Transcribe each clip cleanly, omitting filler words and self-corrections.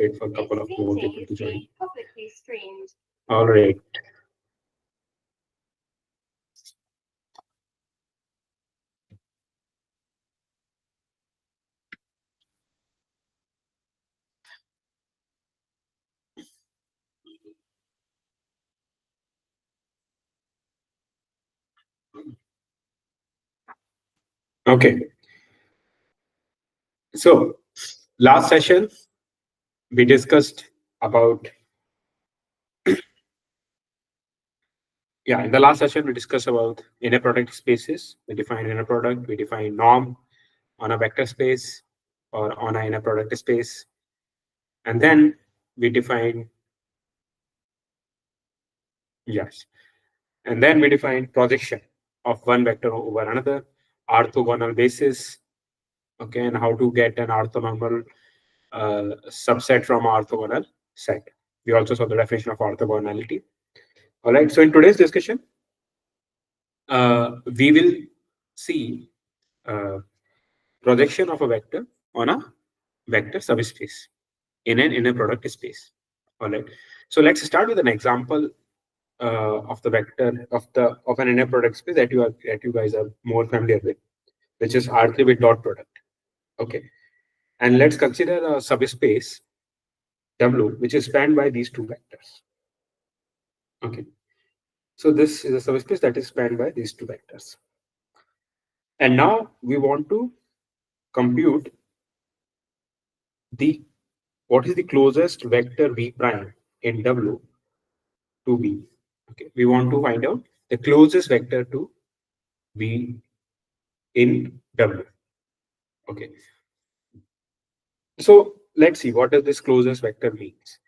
wait for a couple of more people to join. All right. Okay. So last session we discussed about in the last session we discussed about inner product spaces. We defined inner product, we defined norm on a vector space or on an inner product space. And then we define, yes, and then we define projection of one vector over another, orthogonal basis, okay, and how to get an orthonormal subset from orthogonal set. We also saw the definition of orthogonality. All right, so in today's discussion, we will see projection of a vector on a vector subspace in an inner product space. All right, so let's start with an example of the vector of an inner product space that you guys are more familiar with, which is R3 with dot product. Okay, and let's consider a subspace W which is spanned by these two vectors. Okay, so this is a subspace that is spanned by these two vectors, and now we want to compute the what is the closest vector V prime in W to V. Okay, we want to find out the closest vector to V in W. Okay, so let's see what does this closest vector means.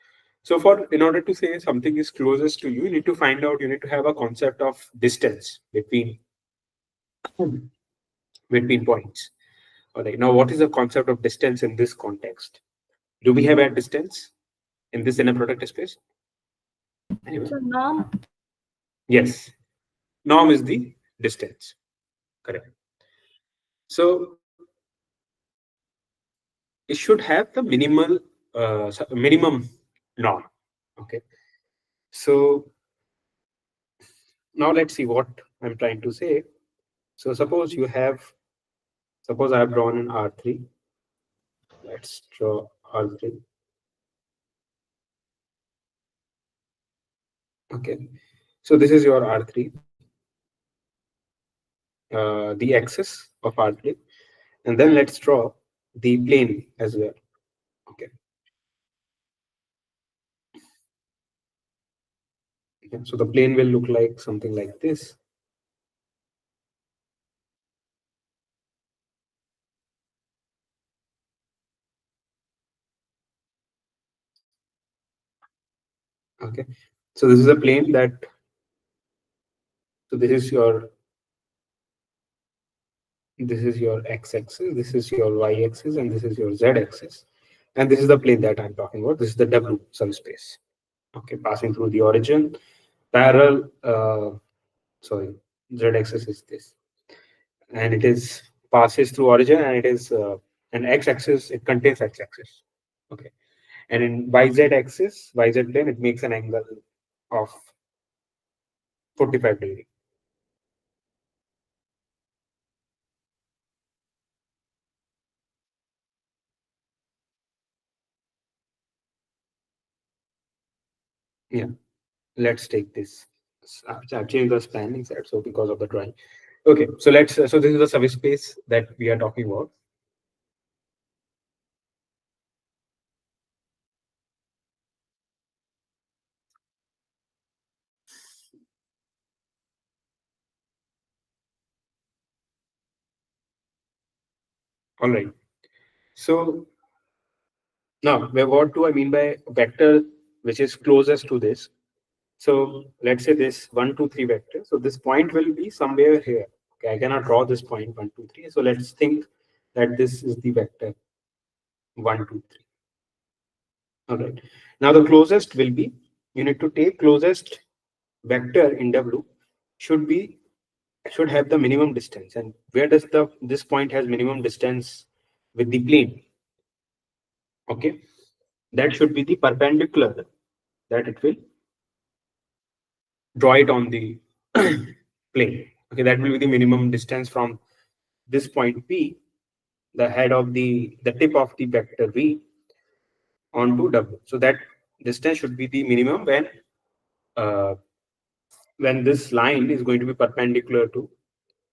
So in order to say something is closest to you, you need to find out, you need to have a concept of distance between points. All right, now what is the concept of distance in this context? Do we have a distance in this inner product space? Anyway. So norm. Yes, norm is the distance. Correct. So it should have the minimum norm. Okay. So now let's see what I'm trying to say. So suppose I have drawn an R3. Let's draw R3. Okay. So this is your R3, the axis of R3. And then let's draw the plane as well. Okay. So the plane will look like something like this. Okay. So this is a plane that, so this is your x-axis, this is your y-axis, and this is your z-axis. And this is the plane that I'm talking about. This is the W subspace. Okay, passing through the origin, parallel, z-axis is this. And it is passes through origin, and it is an x-axis, it contains x-axis. Okay. And in yz-axis, yz plane, it makes an angle of 45 degrees. Yeah, let's take this. I've changed the spanning set, so because of the drawing. Okay, so let's. So this is the subspace that we are talking about. All right. So now, what do I mean by vector which is closest to this? So let's say this 1, 2, 3 vector. So this point will be somewhere here. Okay, I cannot draw this point 1, 2, 3. So let's think that this is the vector 1, 2, 3. All right. Now the closest will be, you need to take closest vector in W should have the minimum distance. And where does this point has minimum distance with the plane? Okay. that should be the perpendicular that it will draw it on the plane. Okay, that will be the minimum distance from this point P, the head of the tip of the vector V onto W. So that distance should be the minimum uh, when this line is going to be perpendicular to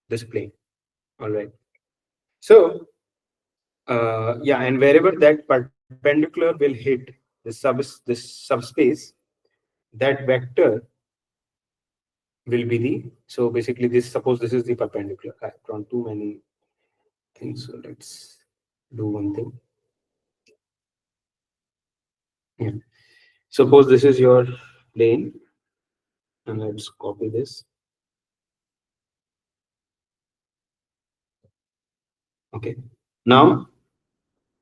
this plane. All right. So yeah, and wherever that perpendicular will hit this subspace, that vector will be the, so basically this, suppose this is the perpendicular. I've drawn too many things, so let's do one thing. Yeah. Suppose this is your plane, and let's copy this. Okay. Now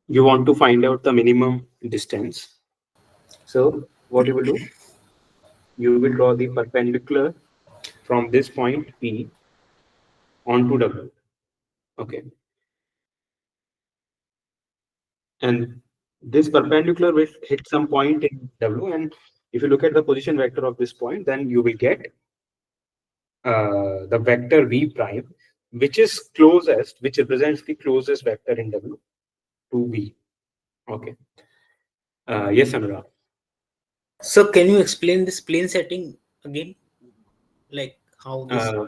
you want to find out the minimum distance. So what you will do, you will draw the perpendicular from this point P onto W. Okay. And this perpendicular will hit some point in W. And if you look at the position vector of this point, then you will get the vector V prime, which is closest, which represents the closest vector in W to V. Okay. Yes, Anurag. So can you explain this plane setting again? Like how this Uh,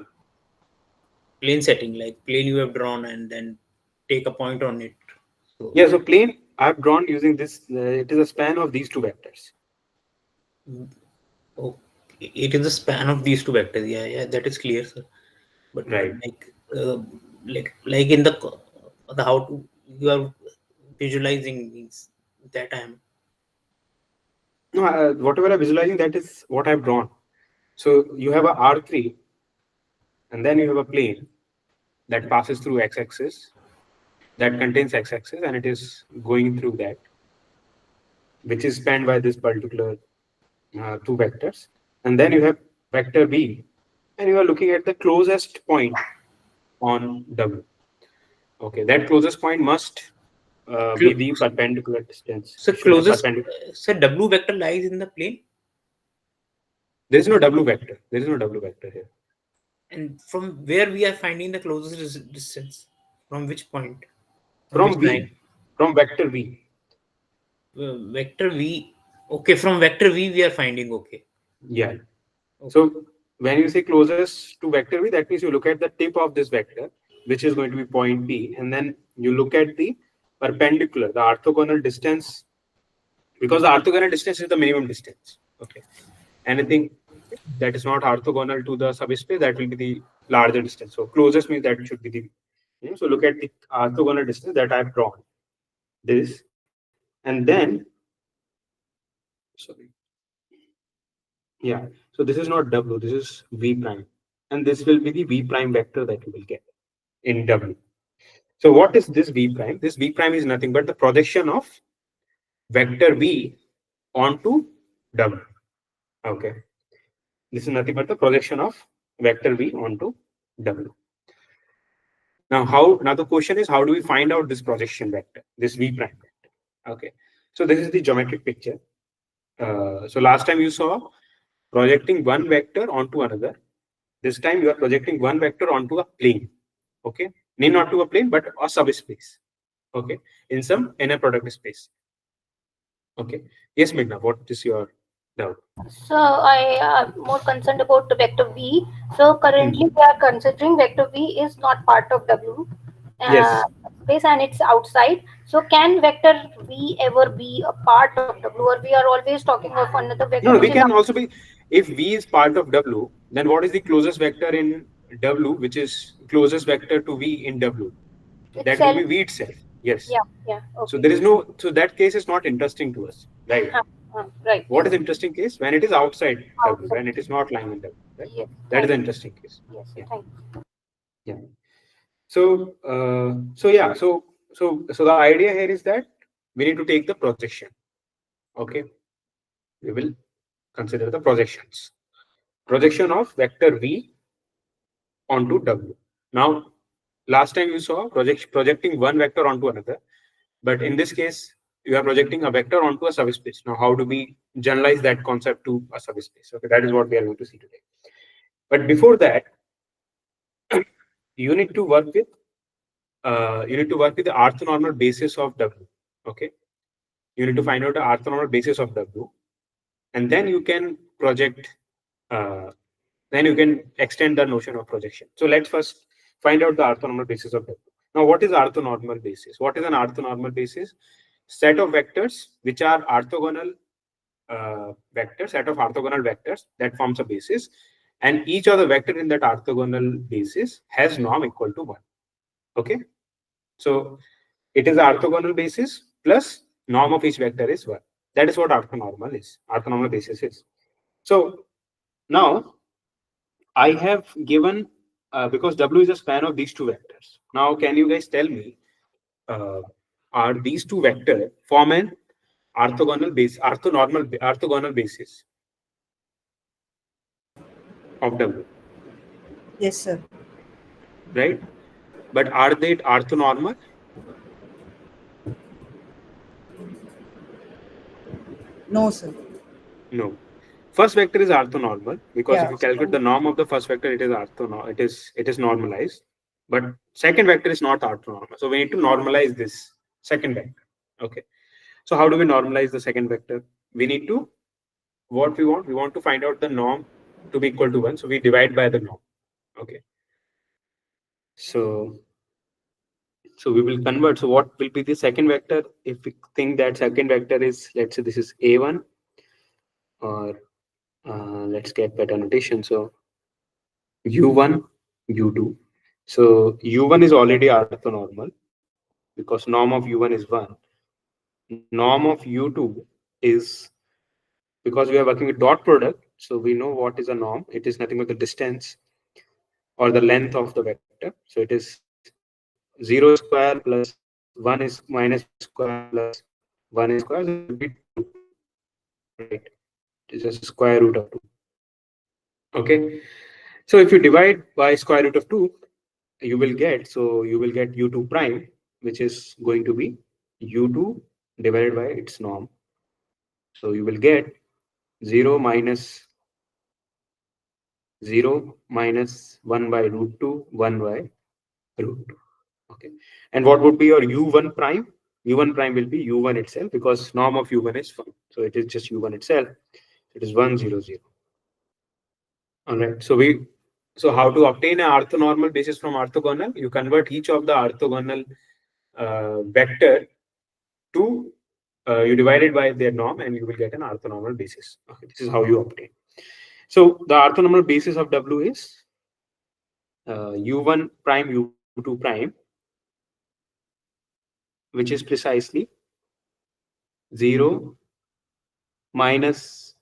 plane setting, like plane you have drawn and then take a point on it. So yeah, so plane I've drawn using this, it is a span of these two vectors. okay, it is the span of these two vectors. Yeah, yeah, that is clear, sir. But Right. uh, like in the how to you are visualizing means that I am. No, whatever I'm visualizing, that is what I've drawn. So you have a R3, and then you have a plane that passes through x-axis, that contains x-axis, and it is going through that, which is spanned by this particular two vectors. And then you have vector B, and you are looking at the closest point on W. Okay, that closest point must be the perpendicular distance. So It should have closest, perpendicular. so W vector lies in the plane, There is no W vector. There is no W vector here. and from where we are finding the closest distance, from which point, from which From line? V, from vector V. Vector V. Okay, from vector V we are finding. Okay. Yeah. Okay. So when you say closest to vector V, that means you look at the tip of this vector, which is going to be point P, and then you look at the perpendicular, the orthogonal distance, because the orthogonal distance is the minimum distance. Okay. Anything that is not orthogonal to the subspace, that will be the larger distance. So closest means that should be the, so look at the orthogonal distance that I've drawn. This, and then, sorry. Yeah. So this is not W, this is V prime. And this will be the V prime vector that you will get in W. So what is this V prime? This V prime is nothing but the projection of vector V onto W. Okay. This is nothing but the projection of vector V onto W. Now the question is, how do we find out this projection vector, this V prime vector? Okay. So this is the geometric picture. So last time you saw projecting one vector onto another. This time you are projecting one vector onto a plane. Okay. Need not to a plane, but a subspace. Okay. In some inner product space. Okay. Yes, Meghna, what is your doubt? So I am more concerned about the vector V. So currently Hmm. we are considering vector V is not part of W uh, Yes. space and it's outside. So can vector V ever be a part of W, or we are always talking of another vector No, which we is can also be, if V is part of W, then what is the closest vector in W, which is closest vector to V in W? That will itself? be V itself. Yes. Yeah, yeah, So okay. there is no, so that case is not interesting to us, right? Right, What yes, is interesting case? When it is outside W, outside. when it is not lying in W, right? Yes, That is thank the you. interesting case. Yes, Yeah. thank you. Yeah. So, yeah, so the idea here is that we need to take the projection. Okay. We will consider the projections. Projection of vector V onto W. Now, last time you saw projecting one vector onto another, but in this case, you are projecting a vector onto a subspace. Now, how do we generalize that concept to a subspace? Okay, that is what we are going to see today. But before that, you need to work with the orthonormal basis of W. Okay, you need to find out the orthonormal basis of W, and then you can project. Uh, then you can extend the notion of projection. So let's first find out the orthonormal basis of W. Now, what is orthonormal basis? What is an orthonormal basis? Set of vectors which are orthogonal vectors, set of orthogonal vectors that forms a basis, and each of the vector in that orthogonal basis has norm equal to 1. Okay, so it is the orthogonal basis plus norm of each vector is 1. That is what orthonormal is. Orthonormal basis is. So now I have given because W is a span of these two vectors. Now, can you guys tell me, uh, are these two vectors form an orthogonal basis of W, Yes, sir. right? But are they orthonormal? No, sir. No. First vector is orthonormal because if Yeah. you calculate the norm of the first vector, it is orthonormal. It is normalized. But second vector is not orthonormal. So we need to normalize this second vector. Okay. So how do we normalize the second vector? We need to we want to find out the norm to be equal to 1. So we divide by the norm. Okay. So we will convert. So what will be the second vector? If we think that second vector is, let's say this is A1, or let's get better notation. So U1, U2. So U1 is already orthonormal because norm of U1 is 1. Norm of U2 is, because we are working with dot product, so we know what is a norm. It is nothing but the distance or the length of the vector. So it is 0 square plus 1 is minus 1 square plus 1 is square, so it will be 2, right? It is just square root of 2. Okay, so if you divide by square root of 2, you will get u2 prime, which is going to be u2 divided by its norm. So you will get 0 minus 0 minus 1 by root 2, 1 by root 2. Okay, and what would be your u1 prime? U1 prime will be u1 itself because norm of u1 is 1. So it is just u1 itself. It is 1, 0, 0. All right. So how to obtain an orthonormal basis from orthogonal? You convert each of the orthogonal vector to you divide it by their norm, and you will get an orthonormal basis. Okay, this is how you obtain. So the orthonormal basis of W is u1 prime, u2 prime, which is precisely 0 minus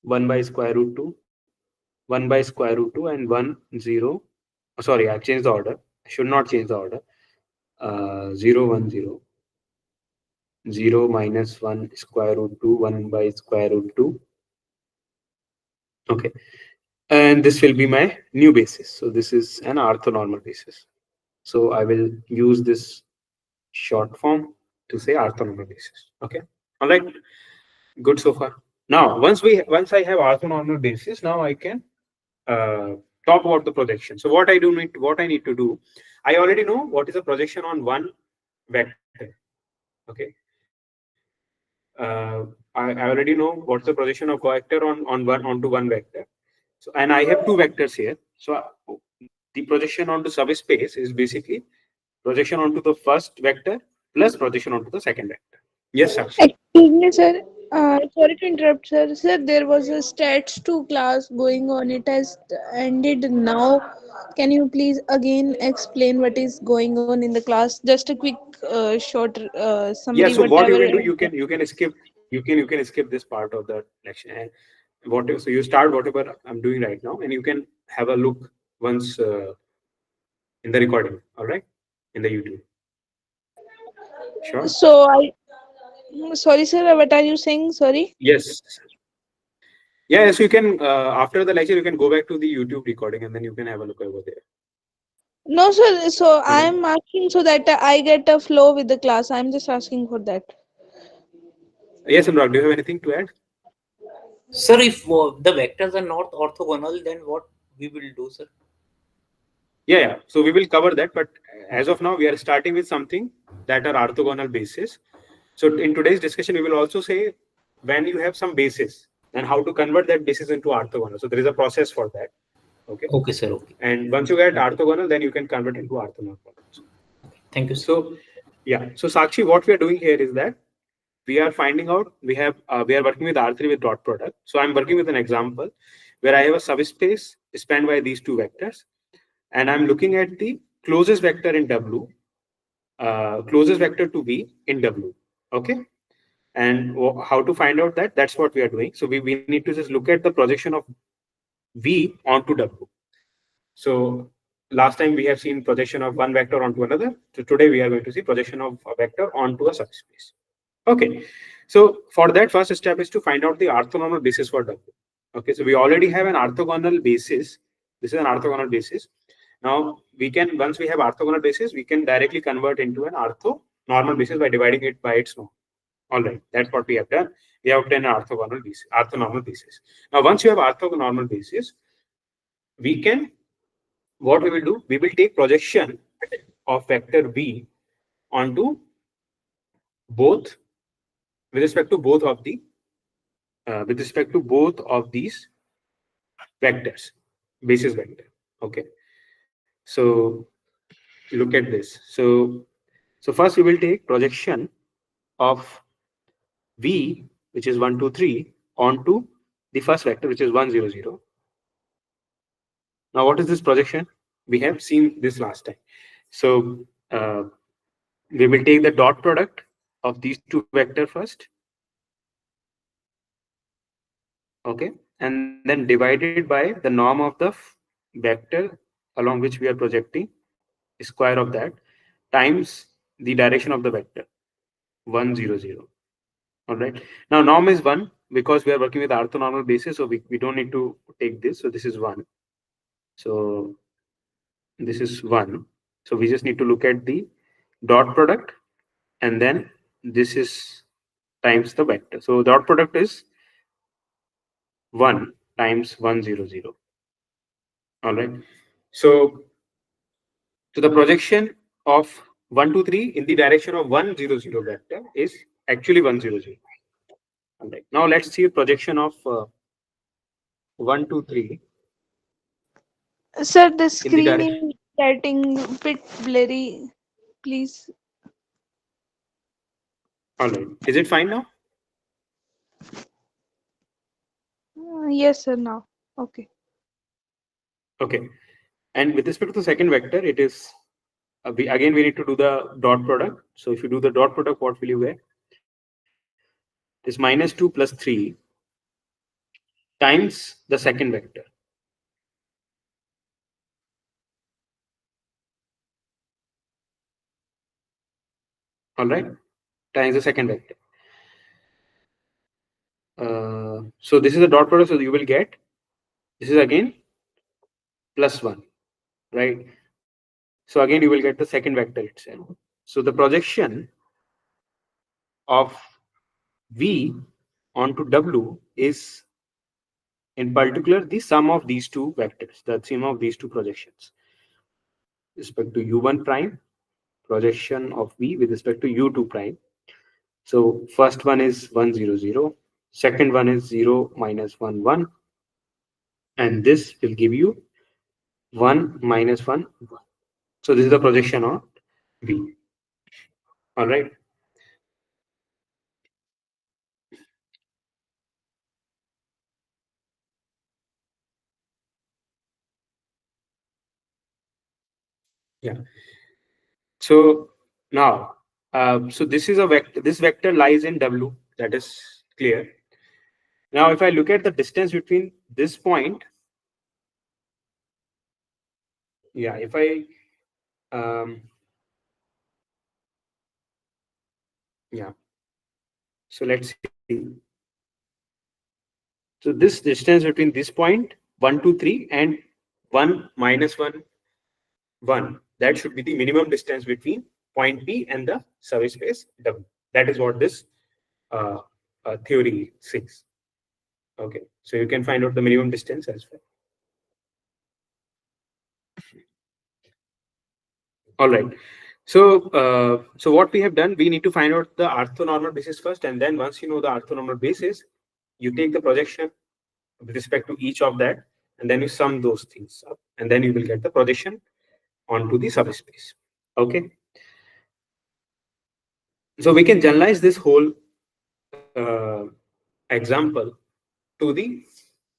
1 by square root 2, 1 by square root 2, and 1, 0. Oh, sorry, I've changed the order. I should not change the order. 0, 1, 0. 0 minus 1 square root 2, 1 by square root 2. Okay. And this will be my new basis. So this is an orthonormal basis. So I will use this short form to say orthonormal basis. Okay. All right. Good so far. Now, once I have orthonormal basis, now I can talk about the projection. So what I need to do, I already know what is a projection on one vector. Okay. I already know what's the projection of vector onto one vector. So, and I have two vectors here. So the projection onto subspace is basically projection onto the first vector plus projection onto the second vector. Yes, sir. Excuse me, sir. Sorry to interrupt, sir. Sir, there was a stats 2 class going on. It has ended now. Can you please again explain what is going on in the class? Just a quick, short Yeah. summary, So what you whatever. can do, you can skip this part of the lecture. And so you start whatever I'm doing right now, and you can have a look once in the recording. All right, in the YouTube. Sure. So sorry, sir. What are you saying? Sorry. Yes. Yeah. So you can after the lecture, you can go back to the YouTube recording, and then you can have a look over there. No, sir. So All right. I'm asking so that I get a flow with the class. I'm just asking for that. Yes, Anurag, do you have anything to add? Sir, if the vectors are not orthogonal, then what we will do, sir? Yeah. So we will cover that, but as of now, we are starting with something that are orthogonal bases. So in today's discussion, we will also say when you have some basis and how to convert that basis into orthogonal. So there is a process for that. Okay. Okay, sir. Okay. And once you get orthogonal, then you can convert into orthogonal products. Thank you, sir. So yeah. So Sakshi, what we are doing here is that we are finding out we are working with R3 with dot product. So I'm working with an example where I have a subspace spanned by these two vectors, and I'm looking at the closest vector in W, closest vector to V in W. Okay. And how to find out that? That's what we are doing. So we need to just look at the projection of V onto W. So last time we have seen projection of one vector onto another. So today we are going to see projection of a vector onto a subspace. Okay. So for that, first step is to find out the orthogonal basis for W. Okay. So we already have an orthogonal basis. This is an orthogonal basis. Now we can, once we have orthogonal basis, we can directly convert into an orthonormal basis by dividing it by its norm. All right, that's what we have done. We have obtained an orthogonal basis, orthonormal basis. Now, once you have orthonormal basis, we can, what we will do, we will take projection of vector V onto both, with respect to both of the, with respect to both of these vectors, basis vector. Okay, so look at this. So first we will take projection of V, which is 1, 2, 3, onto the first vector, which is 1, 0, 0. Now, what is this projection? We have seen this last time. So we will take the dot product of these two vectors first. Okay. And then divided by the norm of the vector along which we are projecting, square of that, times the direction of the vector, 1, 0, 0. All right. Now, norm is 1 because we are working with orthonormal basis. So we don't need to take this. So this is 1. So this is 1. So we just need to look at the dot product, and then this is times the vector. So dot product is 1 times 1, 0, 0. All right. So, so the projection of 1, 2, 3 in the direction of 1, 0, 0 vector is actually 1, 0, 0. All right. Now let's see projection of 1, 2, 3 Sir, the in the screen direction. is getting bit blurry. Please. All right. Is it fine now? Yes, sir. Now. Okay. Okay. And with respect to the second vector, it is we need to do the dot product. So if you do the dot product, what will you get? It is minus 2 plus 3 times the second vector. All right, times the second vector. So this is a dot product, so you will get, this is again plus 1, right? So again you will get the second vector itself. So the projection of V onto W is in particular the sum of these two vectors, the sum of these two projections. Respect to U1 prime, projection of V with respect to U2 prime. So first one is 1, 0, 0. Second one is 0, minus 1, 1. And this will give you 1, minus 1, 1. So this is the projection of V. All right. Yeah. So now, so this is a vector. This vector lies in W. That is clear. Now, if I look at the distance between this point, yeah, if I yeah, so let's see. So this distance between this point 1, 2, 3 and 1, minus 1, 1, that should be the minimum distance between point P and the subspace W. That is what this theory says. Okay, so you can find out the minimum distance as well. All right. So what we have done, we need to find out the orthonormal basis first, and then once you know the orthonormal basis, you take the projection with respect to each of that, and then you sum those things up, and then you will get the projection onto the subspace. Okay. So we can generalize this whole example to the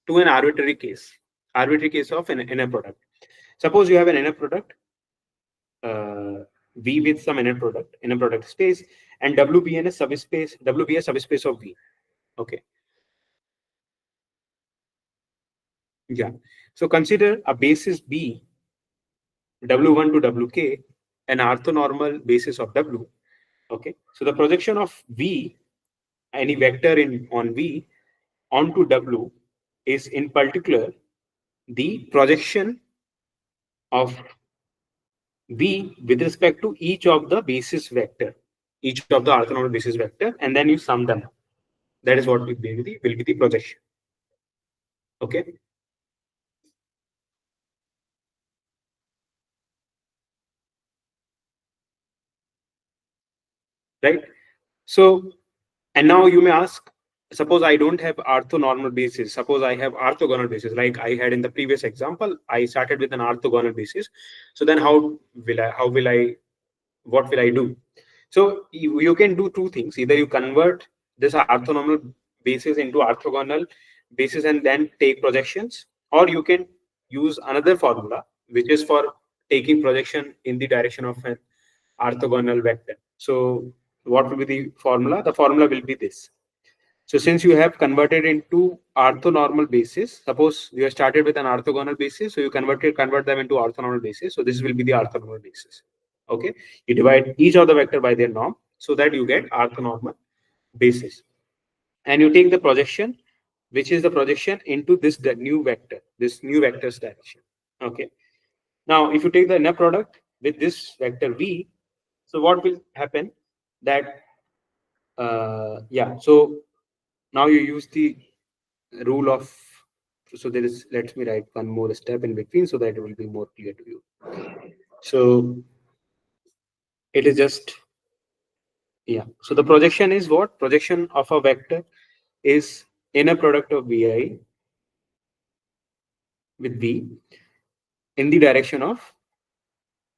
to an arbitrary case of an inner product. Suppose you have an inner product V with some inner product space, and W be in a subspace, W be a subspace of V. Okay. Yeah. So consider a basis B, W1 to WK, an orthonormal basis of W. Okay. So the projection of V, any vector in on V onto W, is in particular the projection of V with respect to each of the basis vector, each of the orthonormal basis vector, and then you sum them up. That is what will be the projection. Okay. Right. So, and now you may ask, suppose I don't have orthonormal basis, suppose I have orthogonal basis, like I had in the previous example, I started with an orthogonal basis. So then what will I do? So you can do two things. Either you convert this orthonormal basis into orthogonal basis and then take projections, or you can use another formula, which is for taking projection in the direction of an orthogonal vector. So what will be the formula? The formula will be this. So since you have converted into orthonormal basis, suppose you have started with an orthogonal basis, so you convert them into orthonormal basis. So this will be the orthonormal basis. Okay, you divide each of the vector by their norm so that you get orthonormal basis, and you take the projection, which is the projection into this new vector's direction. Okay. Now, if you take the inner product with this vector V, so what will happen? That yeah. So now you use the rule of, so there is, let me write one more step in between so that it will be more clear to you. So it is just, yeah. So the projection is what? Projection of a vector is inner product of Vi with V in the direction of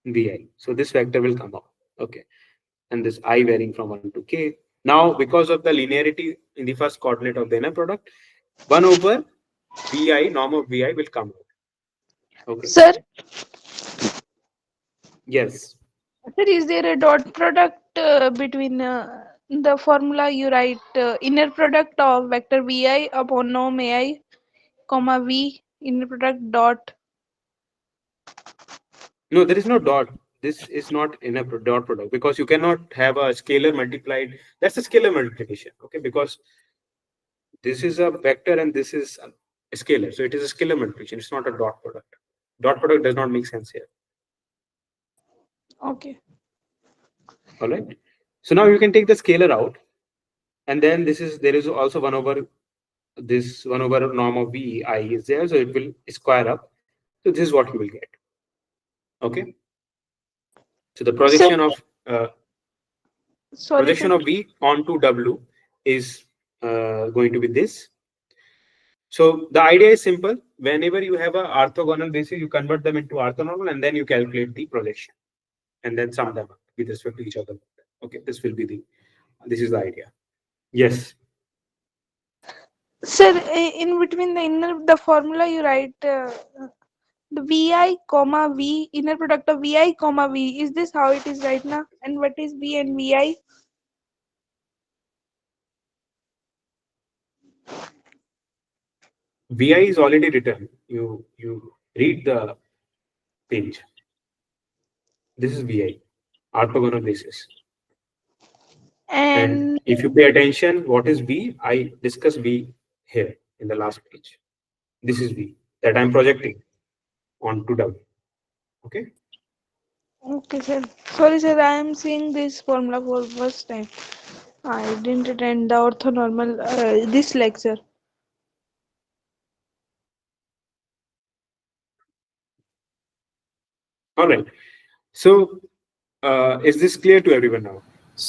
Vi. So this vector will come out. Okay. And this I varying from 1 to K. Now, because of the linearity in the first coordinate of the inner product, 1 over Vi, norm of Vi will come out. Okay. Sir, Yes. sir, is there a dot product between the formula you write inner product of vector vi upon norm ai, comma v inner product dot? No, there is no dot. This is not in a dot product because you cannot have a scalar multiplied. That's a scalar multiplication. Okay, because this is a vector and this is a scalar. So it is a scalar multiplication. It's not a dot product. Dot product does not make sense here. Okay. All right. So now you can take the scalar out, and then there is also 1 over this 1 over norm of V I is there. So it will square up. So this is what you will get. Okay. So the Sir, projection of sorry, projection sir. of V onto W is going to be this. So the idea is simple. Whenever you have a orthogonal basis, you convert them into orthonormal, and then you calculate the projection, and then sum them up with respect to each other. Okay, this is the idea. Yes. Sir, in between the inner the formula you write the vi comma v inner product of vi comma v. Is this how it is right now? And what is v and vi? Vi is already written. You read the page. This is Vi, orthogonal basis. And And if you pay attention, what is V? I discuss V here in the last page. This is V that I'm projecting onto W. Okay. okay, sir. Sorry, sir. I am seeing this formula for first time. I didn't attend the orthonormal this lecture. All right. So is this clear to everyone now?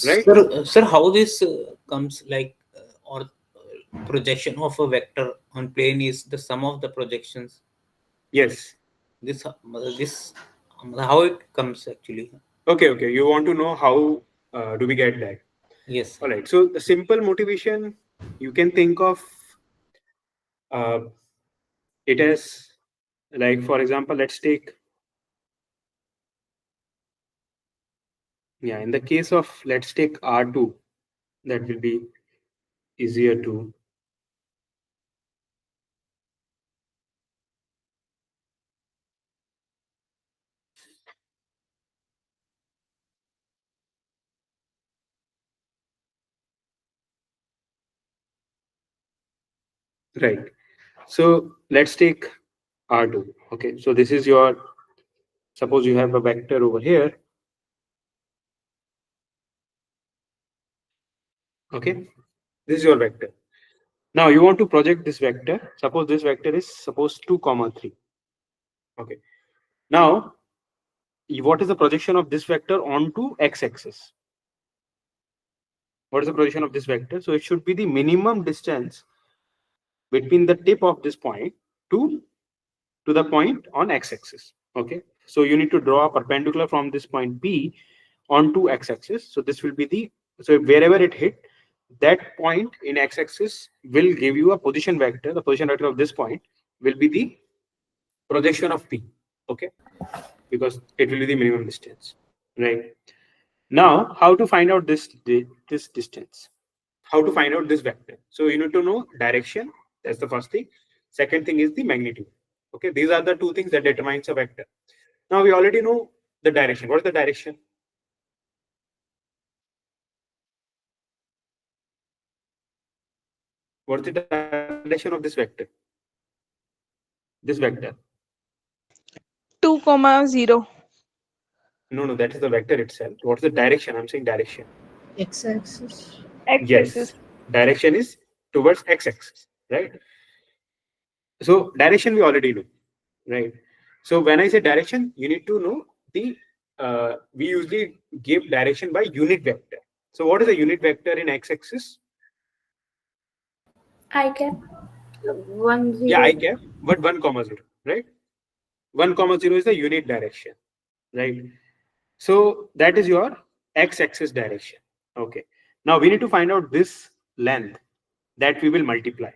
Right? Sir, how this comes like or projection of a vector on plane is the sum of the projections. Yes. This how it comes actually. Okay. You want to know how do we get that? Yes, sir. All right. So the simple motivation you can think of uh, it as, like, for example, let's take, yeah, in the case of, let's take R2, that will be easier to, right. So let's take R2. Okay. So this is your, suppose you have a vector over here. Okay. This is your vector. Now you want to project this vector. Suppose this vector is suppose 2 comma 3. Okay. Now what is the projection of this vector onto x-axis? What is the projection of this vector? So it should be the minimum distance between the tip of this point to the point on x-axis. Okay. So you need to draw a perpendicular from this point P onto x-axis. So this will be the, so wherever it hit, that point in x-axis will give you a position vector. The position vector of this point will be the projection of P. Okay. Because it will be the minimum distance. Right. Now, how to find out this distance? How to find out this vector? So you need to know direction. That's the first thing. Second thing is the magnitude. Okay, these are the two things that determines a vector. Now we already know the direction. What is the direction? What's the direction of this vector? This vector. 2,0. No, that is the vector itself. What's the direction? I'm saying direction. X-axis. Yes, X-axis. direction is towards x-axis, right? So direction we already know, right? So when I say direction, you need to know the we usually give direction by unit vector. So what is a unit vector in x-axis? I can 1 Yeah, 0. I cap, but 1 comma 0, right? 1 comma 0 is the unit direction, right? So that is your x-axis direction. Okay. Now we need to find out this length that we will multiply.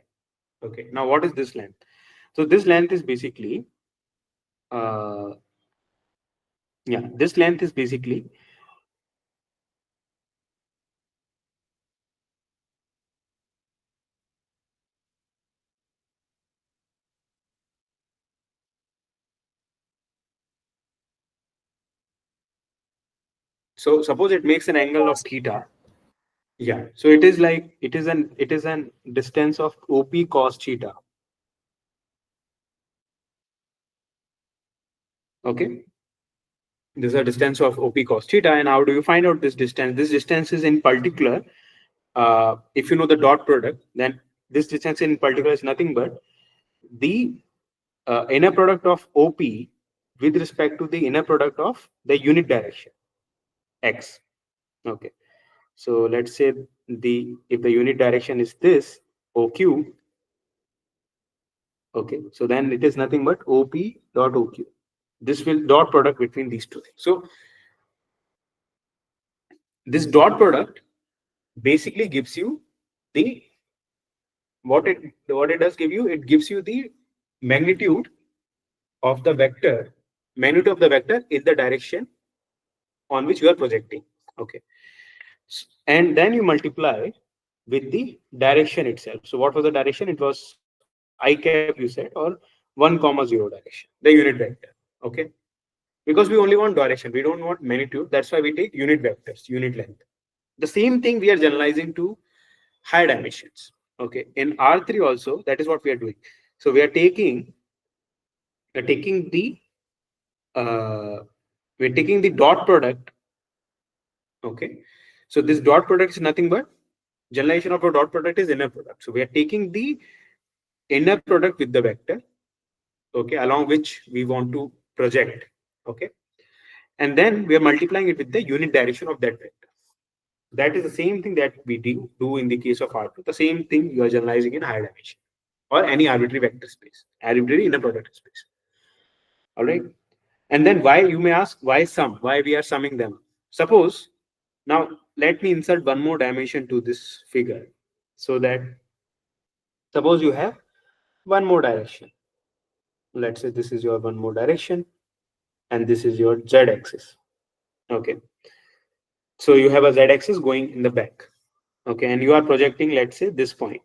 Okay. Now what is this length? So this length is basically uh, yeah, this length is basically, so suppose it makes an angle of theta. Yeah. So it is like it is an distance of OP cos theta. Okay. This is a distance of OP cos theta. And how do you find out this distance? This distance is in particular, if you know the dot product, then this distance in particular is nothing but the inner product of OP with respect to the inner product of the unit direction x. Okay. So let's say the if the unit direction is this OQ, okay, so then it is nothing but OP dot OQ. This will dot product between these two things. So this dot product basically gives you the what it does give you, it gives you the magnitude of the vector, magnitude of the vector in the direction on which you are projecting. Okay. And then you multiply with the direction itself. So what was the direction? It was I cap, you said, or 1 comma 0 direction, the unit vector. Okay. Because we only want direction, we don't want magnitude. That's why we take unit vectors, unit length. The same thing we are generalizing to higher dimensions. Okay. In R3 also, that is what we are doing. So we're taking the uh, we're taking the dot product. Okay. So this dot product is nothing but generalization of a dot product is inner product. So we are taking the inner product with the vector, okay, along which we want to project, okay, and then we are multiplying it with the unit direction of that vector. That is the same thing that we do in the case of R2. The same thing you are generalizing in higher dimension or any arbitrary vector space, arbitrary inner product space. All right. And then why, you may ask, why sum? Why we are summing them? Suppose, now let me insert one more dimension to this figure so that suppose you have one more direction. Let's say this is your one more direction and this is your z axis. Okay. So you have a z axis going in the back. Okay. And you are projecting, let's say, this point.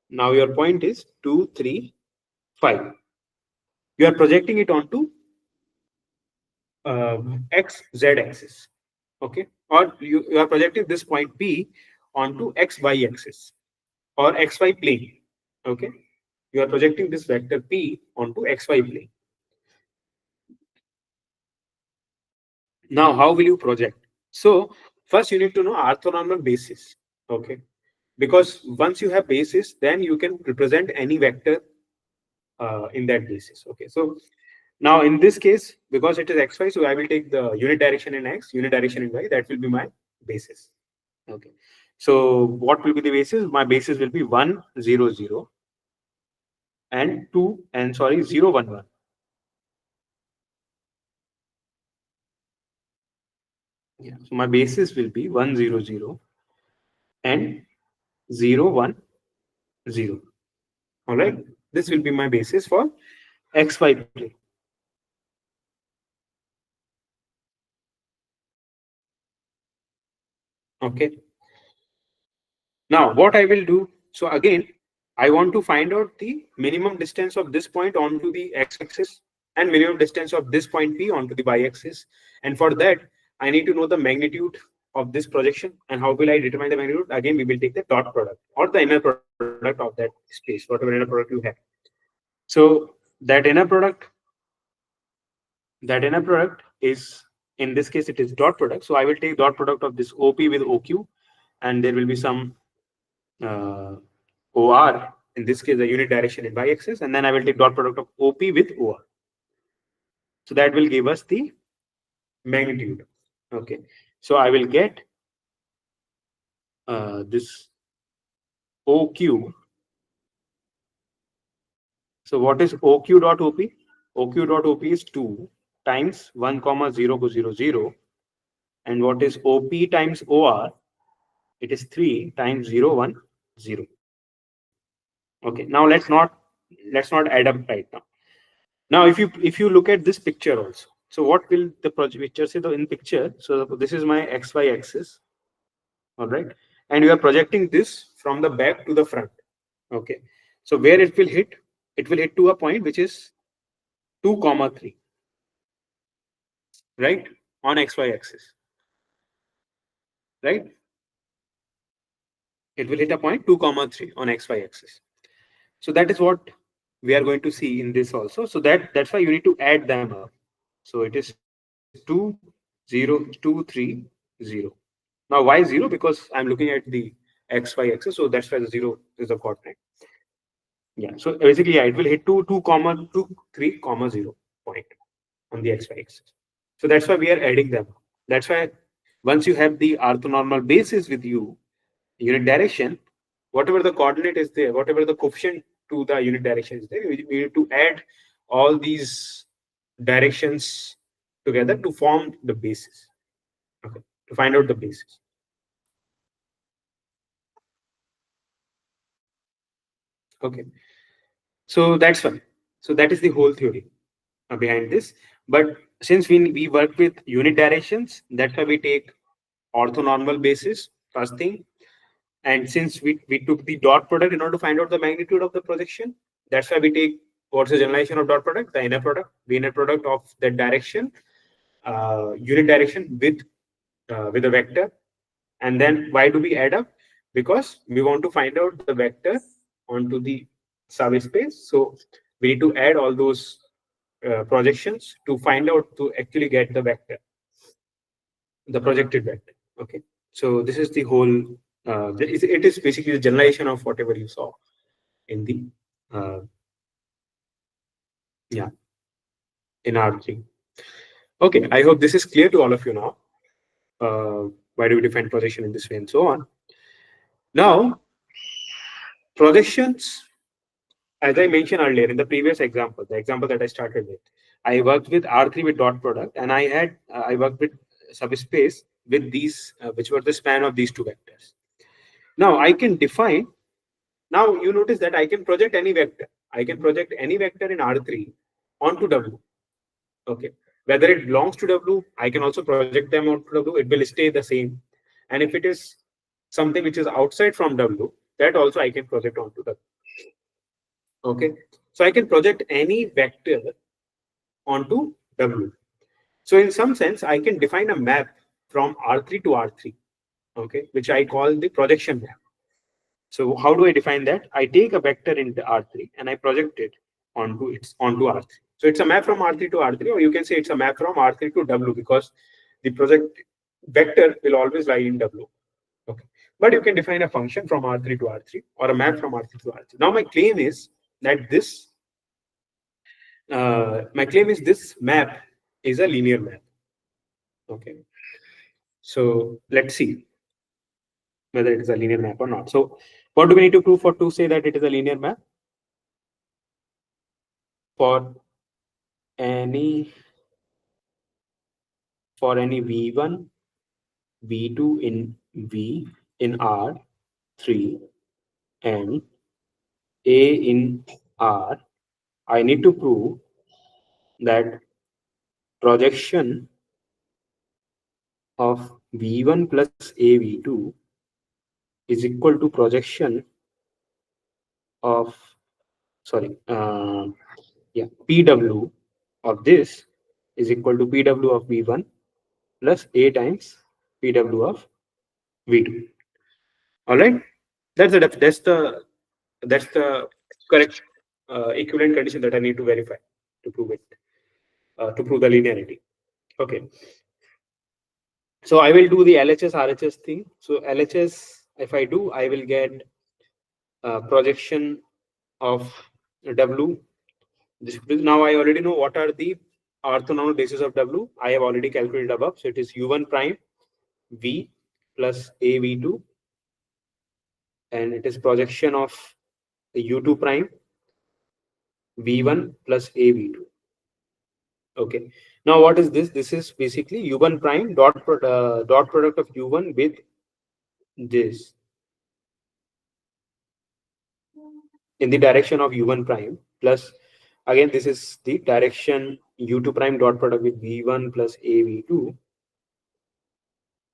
Now your point is 2, 3, 5. You are projecting it onto x z axis. Okay. Or you are projecting this point P onto x y axis or xy plane. Okay. You are projecting this vector P onto xy plane. Now, how will you project? So, first you need to know orthonormal basis. Okay. Because once you have basis, then you can represent any vector in that basis. Okay. So, now in this case, because it is xy, so I will take the unit direction in x, unit direction in y. That will be my basis. Okay. So, what will be the basis? My basis will be 1, 0, 0 and 2 and sorry 0, 1, 1. Yeah. So my basis will be 1, 0, 0 and 0, 1, 0. All right. This will be my basis for xy plane. Okay. Now what I will do, so again, I want to find out the minimum distance of this point onto the x-axis and minimum distance of this point P onto the y-axis. And for that, I need to know the magnitude of this projection. And how will I determine the magnitude? Again, we will take the dot product or the inner product of that space, whatever inner product you have. So that inner product is, in this case, it is dot product. So I will take dot product of this OP with OQ, and there will be some OR, in this case, the unit direction in y-axis, and then I will take dot product of OP with OR. So that will give us the magnitude. Okay. So I will get this OQ. So what is OQ dot OP? OQ dot OP is 2 times 1, 0, 0, 0. And what is OP times OR? It is 3 times 0, 1, 0. Okay. Now let's not add up right now. Now, if you look at this picture also, so what will the picture say in picture? So this is my xy axis, all right, and you are projecting this from the back to the front. Okay, so where it will hit? It will hit to a point which is 2, 3, right, on xy axis, right? It will hit a point 2, 3 on xy axis. So that is what we are going to see in this also. So that's why you need to add them up. So it is 2, 0, 2, 3, 0. Now why 0? Because I'm looking at the xy axis, so that's why the 0 is the coordinate. Yeah. So basically, yeah, it will hit 2, 2, 3, 0 point on the xy axis. So that's why we are adding them. That's why once you have the orthonormal basis with you, unit direction, whatever the coordinate is there, whatever the coefficient to the unit direction is there, we need to add all these directions together to form the basis. Okay, to find out the basis. Okay, so that's one. So that is the whole theory behind this. But since we work with unit directions, that's why we take orthonormal basis first thing. And since we took the dot product in order to find out the magnitude of the projection, that's why we take what's the generalization of dot product, the inner product of that direction, unit direction with a vector. And then why do we add up? Because we want to find out the vector onto the subspace. So we need to add all those projections to find out, to actually get the vector, the projected vector. Okay. So this is the whole it is basically the generalization of whatever you saw in the uh, yeah, in R3. Okay, I hope this is clear to all of you now. Why do we define projection in this way and so on? Now, projections, as I mentioned earlier in the previous example, the example that I started with, I worked with R3 with dot product, and I worked with subspace with these, which were the span of these two vectors. Now I can define. Now you notice that I can project any vector. I can project any vector in R3 onto W. Okay, whether it belongs to W, I can also project them onto W. It will stay the same. And if it is something which is outside from W, that also I can project onto W. Okay, so I can project any vector onto W. So in some sense, I can define a map from R3 to R3, okay, which I call the projection map. So how do I define that? I take a vector in the R3 and I project it onto R3. So it's a map from R3 to R3, or you can say it's a map from R3 to W, because the project vector will always lie in W. Okay, but you can define a function from R3 to R3 or a map from R3 to R3. Now my claim is that this map is a linear map. Okay, so let's see whether it is a linear map or not. So what do we need to prove to say that it is a linear map? For any v1, v2 in V in R3 and A in R, I need to prove that projection of v1 plus AV2 is equal to projection of PW of this is equal to PW of v1 plus A times PW of v2. All right, that's the correct equivalent condition that I need to verify to prove it, to prove the linearity. Okay, so I will do the LHS RHS thing. So LHS, if I do, I will get projection of W. Now I already know what are the orthogonal bases of W. I have already calculated above. So it is U1 prime V plus AV2, and it is projection of U2 prime V1 plus AV2. Okay. Now what is this? This is basically U1 prime dot product of U1 with this in the direction of U1 prime, plus again this is the direction U2 prime dot product with V1 plus AV2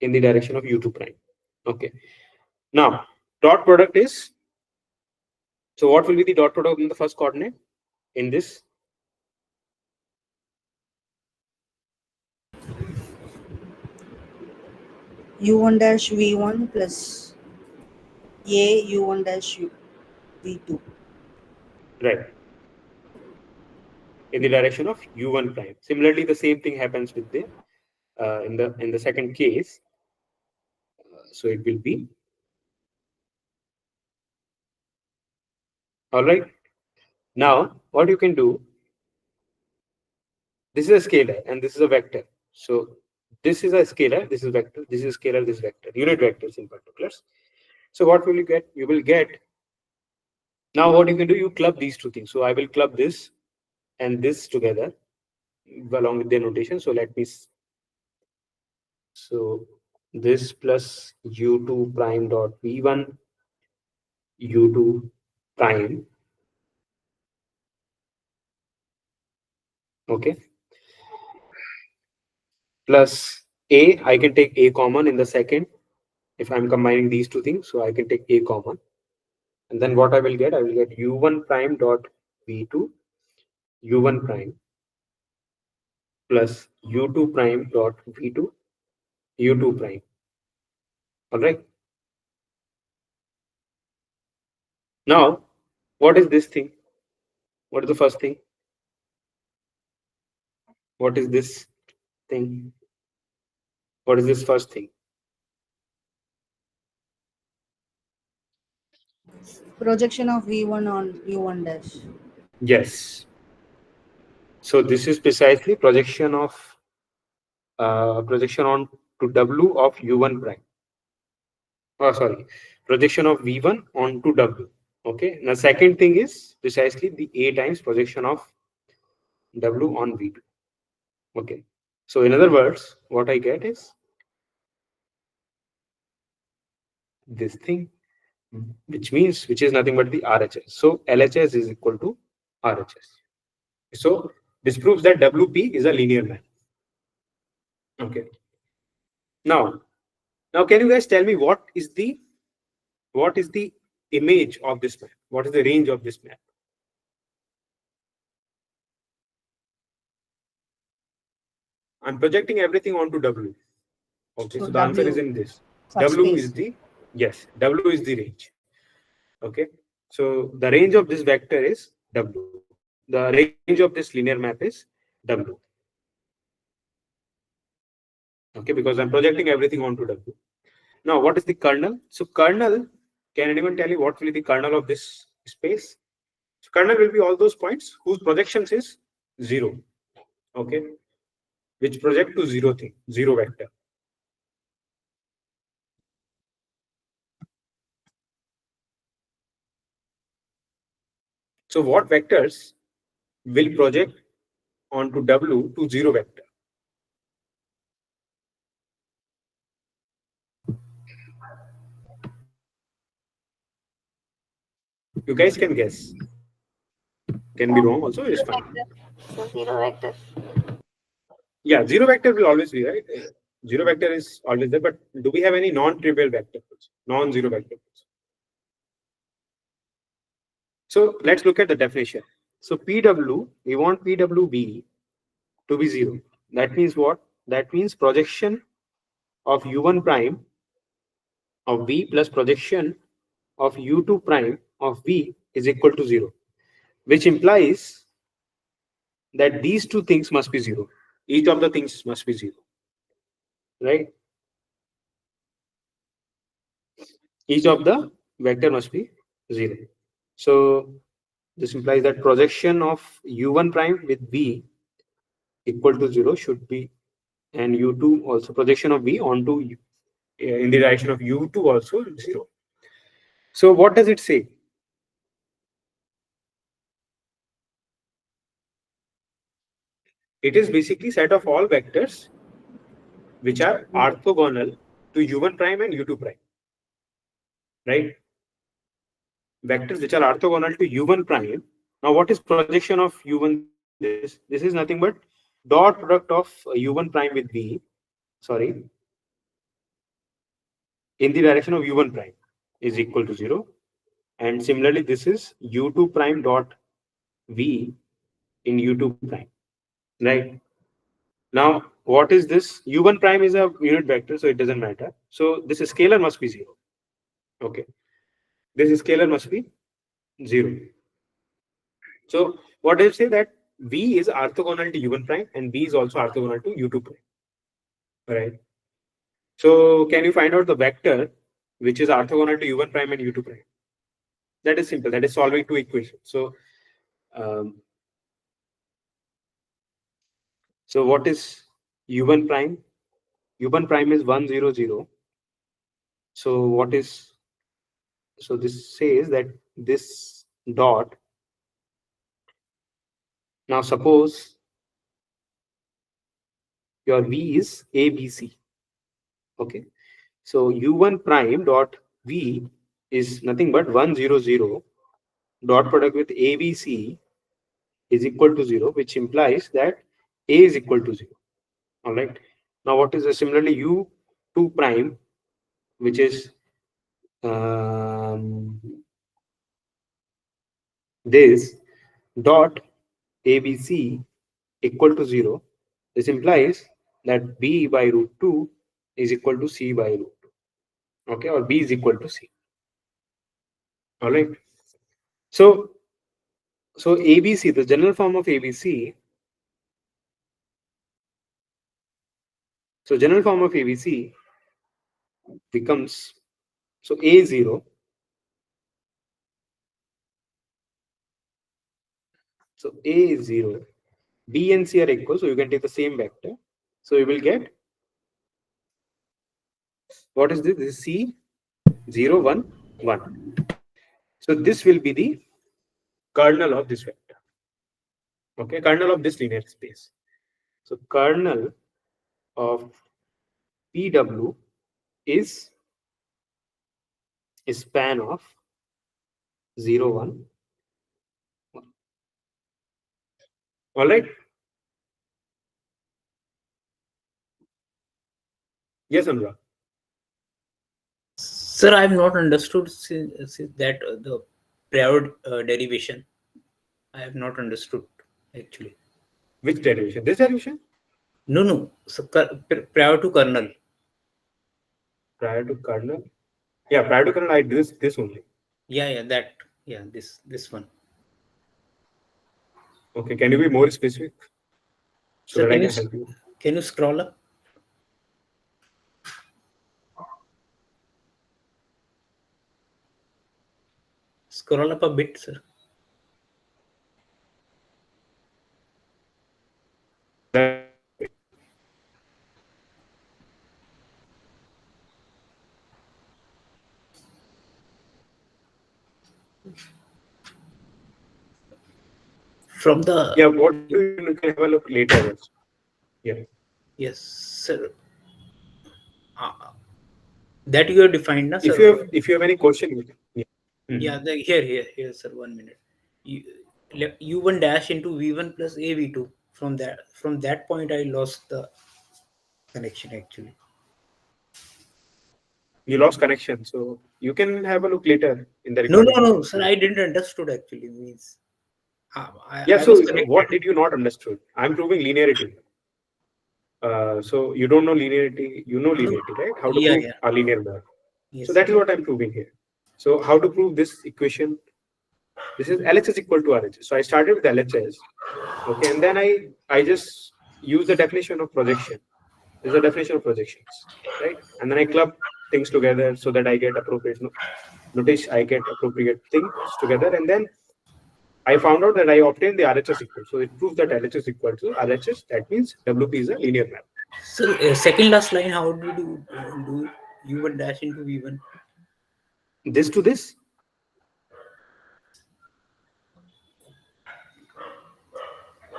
in the direction of U2 prime. Okay. Now dot product is, so what will be the dot product in the first coordinate in this? U1 dash V1 plus A U1 dash V2. Right. In the direction of U1 prime. Similarly, the same thing happens with the in the second case. So it will be, all right. Now what you can do, this is a scalar and this is a vector. So this is a scalar, this is vector, this is scalar, this is vector, unit vectors in particulars. So what will you get? You will get, now what you can do, you club these two things. So I will club this and this together along with their notation. So let me, so this plus U2 prime dot V1 U2 prime, okay, plus A, I can take A common in the second if I'm combining these two things. So I can take A common, and then what I will get U1 prime dot V2 U1 prime plus U2 prime dot V2 U2 prime. All right. Now, what is this thing? What is the first thing? What is this thing? What is this first thing? Projection of V1 on U1 dash. Yes. So this is precisely projection on to W of U1 prime. Oh, sorry, projection of V1 onto W. Okay. Now, second thing is precisely the A times projection of W on V2. Okay. So, in other words, what I get is this thing, which is nothing but the RHS. So, LHS is equal to RHS. So, this proves that WP is a linear map. Okay. Now, can you guys tell me what is the image of this map? What is the range of this map? I'm projecting everything onto W. Okay, so the answer is in this. W is the, yes, W is the range. Okay, so the range of this vector is W. The range of this linear map is W. Okay, because I'm projecting everything onto W. Now, what is the kernel? So kernel, can anyone tell you what will be the kernel of this space? So kernel will be all those points whose projections is 0. Okay, which project to 0 thing, 0 vector. So what vectors will project onto W to 0 vector? You guys can guess. Can be wrong also, is fine. So zero vector. Yeah, 0 vector will always be, right? 0 vector is always there, but do we have any non-trivial vector? Non-zero vector. So let's look at the definition. So PW, we want PWV to be 0. That means what? That means projection of U1 prime of V plus projection of U2 prime of V is equal to 0, which implies that these two things must be 0. Each of the things must be 0, right? Each of the vector must be 0. So this implies that projection of U1 prime with V equal to 0 should be, and U2 also projection of V onto in the direction of U2 also 0. So what does it say? It is basically set of all vectors which are orthogonal to U1 prime and U2 prime, right? Vectors which are orthogonal to U1 prime. Now, what is projection of U1 this? This is nothing but dot product of U1 prime with V, sorry, in the direction of U1 prime is equal to 0. And similarly, this is U2 prime dot V in U2 prime, right? Now, what is this? U1 prime is a unit vector, so it doesn't matter. So this scalar must be 0. Okay. This scalar must be 0. So what I say that V is orthogonal to U1 prime and V is also orthogonal to U2 prime, right? So can you find out the vector which is orthogonal to U1 prime and U2 prime? That is simple. That is solving two equations. Um, so what is U1 prime? U1 prime is 1 0 0. So what is, so this says that this dot, now suppose your V is ABC. Okay. So U1 prime dot V is nothing but 1 0 0 dot product with ABC is equal to 0, which implies that A is equal to 0. All right. Now, what is similarly U2 prime, which is this dot ABC equal to 0. This implies that B by root 2 is equal to C by root 2. Okay, or B is equal to C. All right. So ABC, the general form of ABC. So general form of ABC becomes, so A0 So A is 0, B and C are equal, so you can take the same vector. So you will get, what is this? This is C 0, 1, 1. So this will be the kernel of this vector. Okay, kernel of this linear space. So kernel of PW is a span of 0, 1, 1. All right. Yes, Anurag. Sir, I have not understood since that the prior derivation. I have not understood actually. Which derivation? This derivation? No, no. So prior to kernel. Prior to kernel? Yeah, prior to kernel, I did this only. Yeah, that. Yeah, this one. Okay, can you be more specific so Sir, that I can help you? can you scroll up? Scroll up a bit, sir. From the Yeah, what you can have a look later also. Yeah. yes, sir. That you have defined, na, sir? If you have any question, you can. Yeah. Yeah, here, sir. 1 minute. U1 dash into V1 plus AV2. From that point, I lost the connection actually. You lost connection, so you can have a look later in the No, recording. sir. I didn't understood actually. Means Yeah, I so was connected. what did you not understood? I'm proving linearity. So you don't know linearity, you know linearity, right? How to prove a linear map. Yes. So that is what I'm proving here. So how to prove this equation? This is LHS equal to RHS. So I started with LHS, okay, and then I just use the definition of projection. This is the definition of projections, right? And then I club things together so that I get appropriate notation. I get appropriate things together, and then I found out that I obtained the RHS equal. So it proves that LHS equal to RHS. That means WP is a linear map. So second last line, how did you do U1 dash into V1? This to this.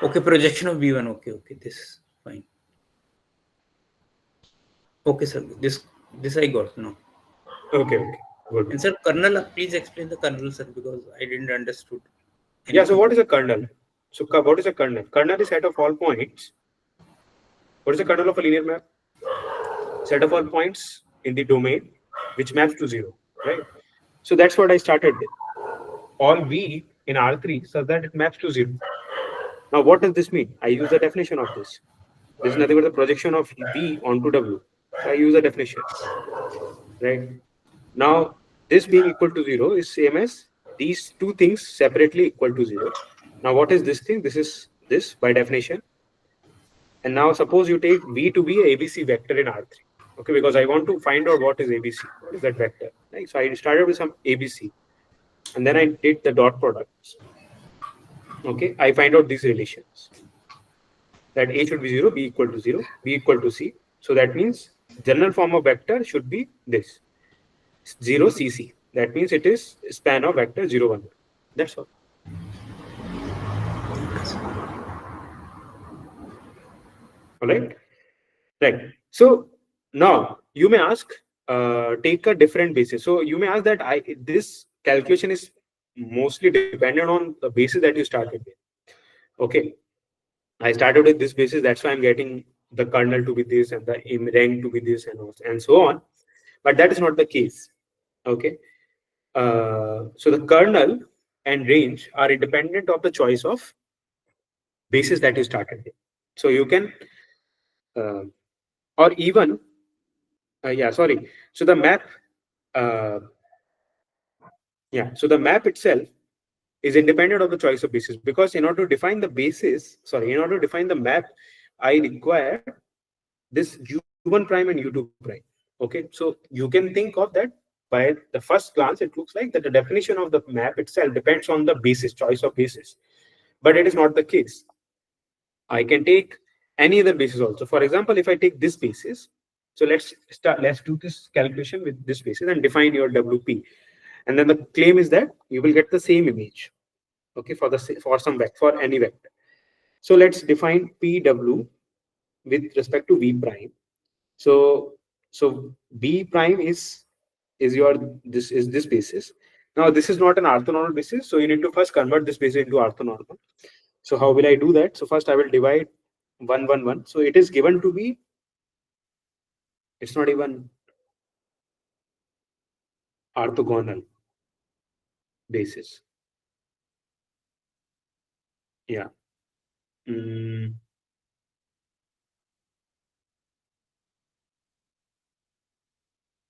Okay, projection of V1. Okay, this fine. Okay, sir. This I got now. Okay, good. And sir, kernel, please explain the kernel, sir, because I didn't understood. Yeah. So what is a kernel? So what is a kernel? Kernel is set of all points. What is the kernel of a linear map? Set of all points in the domain which maps to 0, right? So that's what I started with. All V in R3 so that it maps to 0. Now, what does this mean? I use the definition of this. This is nothing but the projection of V onto W. So I use the definition, right? Now, this being equal to 0 is same as these two things separately equal to 0. Now, what is this thing? This is this by definition. And now suppose you take V to be a ABC vector in R3. Okay, because I want to find out what is ABC. What is that vector? Right? So I started with some ABC. And then I did the dot products. Okay, I find out these relations. That A should be 0, B equal to 0, B equal to C. So that means general form of vector should be this 0 CC. That means it is span of vector 0, 1. That's all. All right. Right. So now you may ask, take a different basis. So you may ask that this calculation is mostly dependent on the basis that you started with. Okay. I started with this basis. That's why I'm getting the kernel to be this and the rank to be this and so on. But that is not the case. Okay. So the kernel and range are independent of the choice of basis that you started with. So you can, or even, sorry. So the map, so the map itself is independent of the choice of basis, because in order to define the basis, in order to define the map, I require this U1 prime and U2 prime. Okay, so you can think of that by the first glance, it looks like that the definition of the map itself depends on the basis, choice of basis. But it is not the case. I can take any other basis also. For example, if I take this basis, so let's do this calculation with this basis and define your WP. And then the claim is that you will get the same image, okay, for some vector, for any vector. So let's define PW with respect to V prime. So so B prime is your this basis. Now this is not an orthonormal basis, so you need to first convert this basis into orthonormal. So how will I do that? So first I will divide 1 1 1. So it is given to be, it's not even orthogonal basis. Yeah. Mm,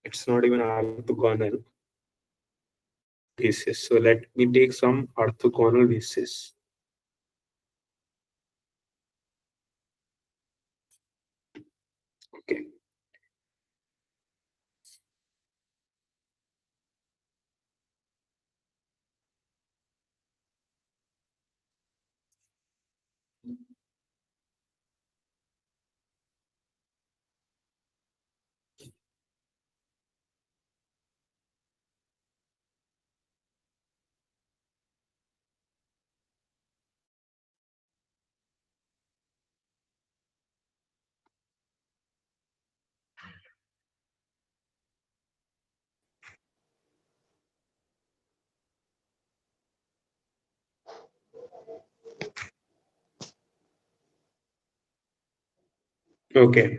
it's not even orthogonal basis. So let me take some orthogonal basis. Okay. Okay.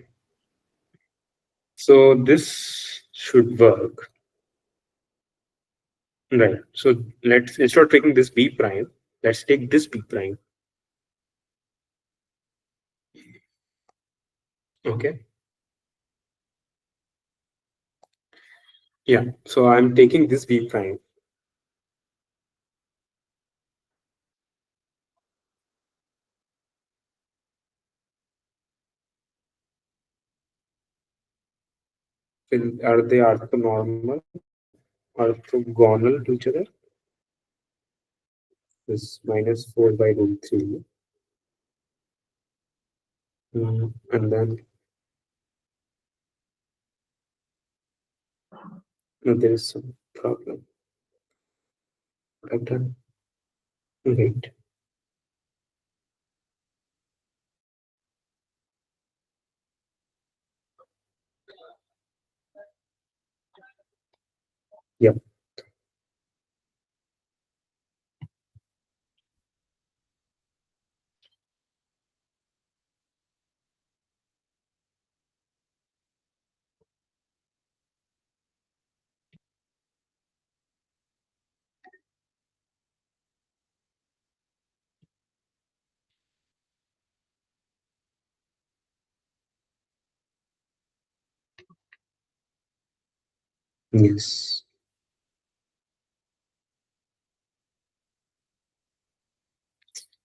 So this should work. Right. So let's, instead of taking this B prime, let's take this B prime. Okay. Yeah. So I'm taking this B prime. Are they orthonormal, orthogonal to each other? This minus 4 by root 3. And then there is some problem. What I've done. Wait. Yeah. Yes.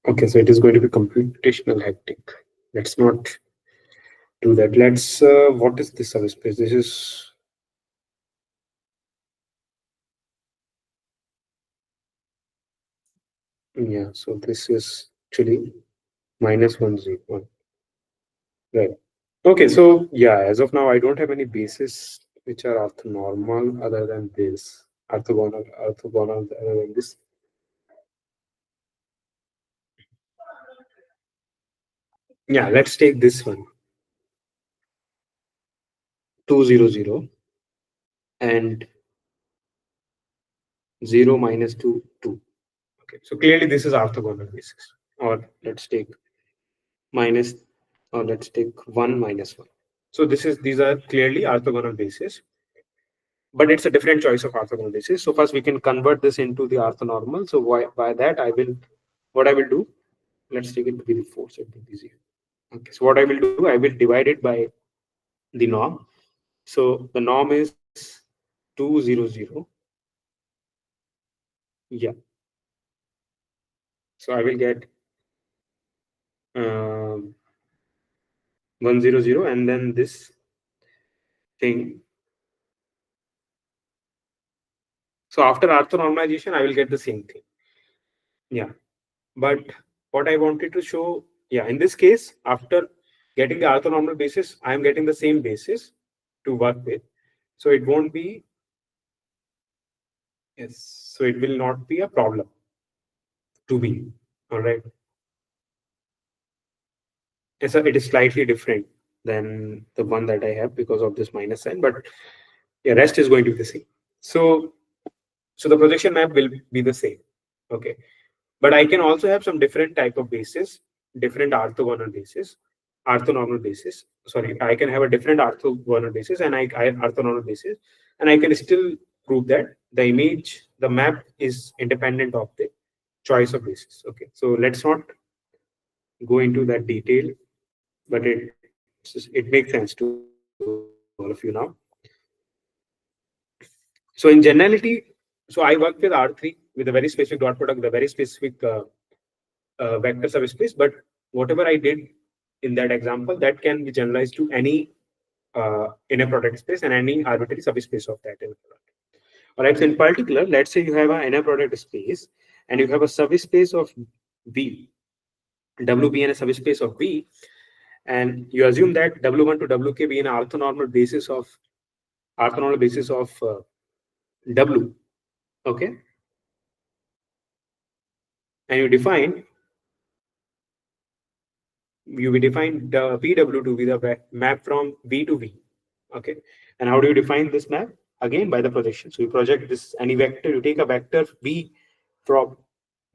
Okay, so it is going to be computational hectic. Let's not do that. Let's, what is this subspace? This is, yeah, so this is actually minus 1 0 1. Right. Okay, so yeah, as of now, I don't have any bases which are orthonormal other than this. Orthogonal other than this. Yeah, let's take this one. 2 0 0 and 0 minus 2 2. Okay, so clearly this is orthogonal basis. Or let's take minus, or let's take 1 minus 1. So these are clearly orthogonal bases, but it's a different choice of orthogonal basis. So first we can convert this into the orthonormal. So by that what I will do, let's take it to be the 4, so it will be easier. Okay, so what I will do, I will divide it by the norm. So the norm is 2 0 0. Yeah. So I will get 1 0 0, and then this thing. So after orthonormalization, I will get the same thing. Yeah. But what I wanted to show, yeah, in this case, after getting the orthonormal basis, I am getting the same basis to work with. So it won't be, yes, so it will not be a problem to be, all right. So it is slightly different than the one that I have because of this minus sign, but yeah, rest is going to be the same. So, so the projection map will be the same, okay. But I can also have some different type of basis, different orthogonal basis, orthonormal basis. Sorry, I can have a different orthogonal basis and I orthonormal basis, and I can still prove that the image, the map is independent of the choice of basis. Okay, so let's not go into that detail, but it makes sense to all of you now. So in generality, so I work with R3 with a very specific dot product with a very specific vector subspace, but whatever I did in that example, that can be generalized to any inner product space and any arbitrary subspace of that inner product. All right. So in particular, let's say you have an inner product space and you have a subspace of V, W being a subspace of V, and you assume that W1 to WK be an orthonormal basis of W. Okay, and you will define the VW to be the map from V to V. Okay, and how do you define this map? Again, by the projection. So you project this any vector. You take a vector V from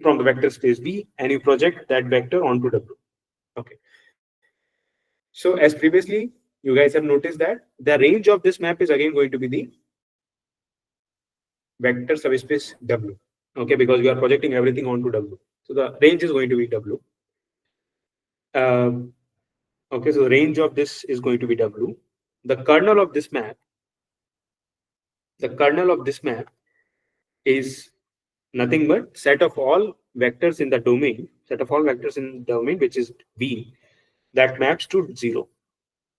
the vector space V, and you project that vector onto W. Okay. So as previously, you guys have noticed that the range of this map is again going to be the vector subspace W. Okay, because we are projecting everything onto W. So the range is going to be W. Um, okay, so the range of this is going to be W. The kernel of this map, the kernel of this map is nothing but set of all vectors in the domain, which is V, that maps to 0.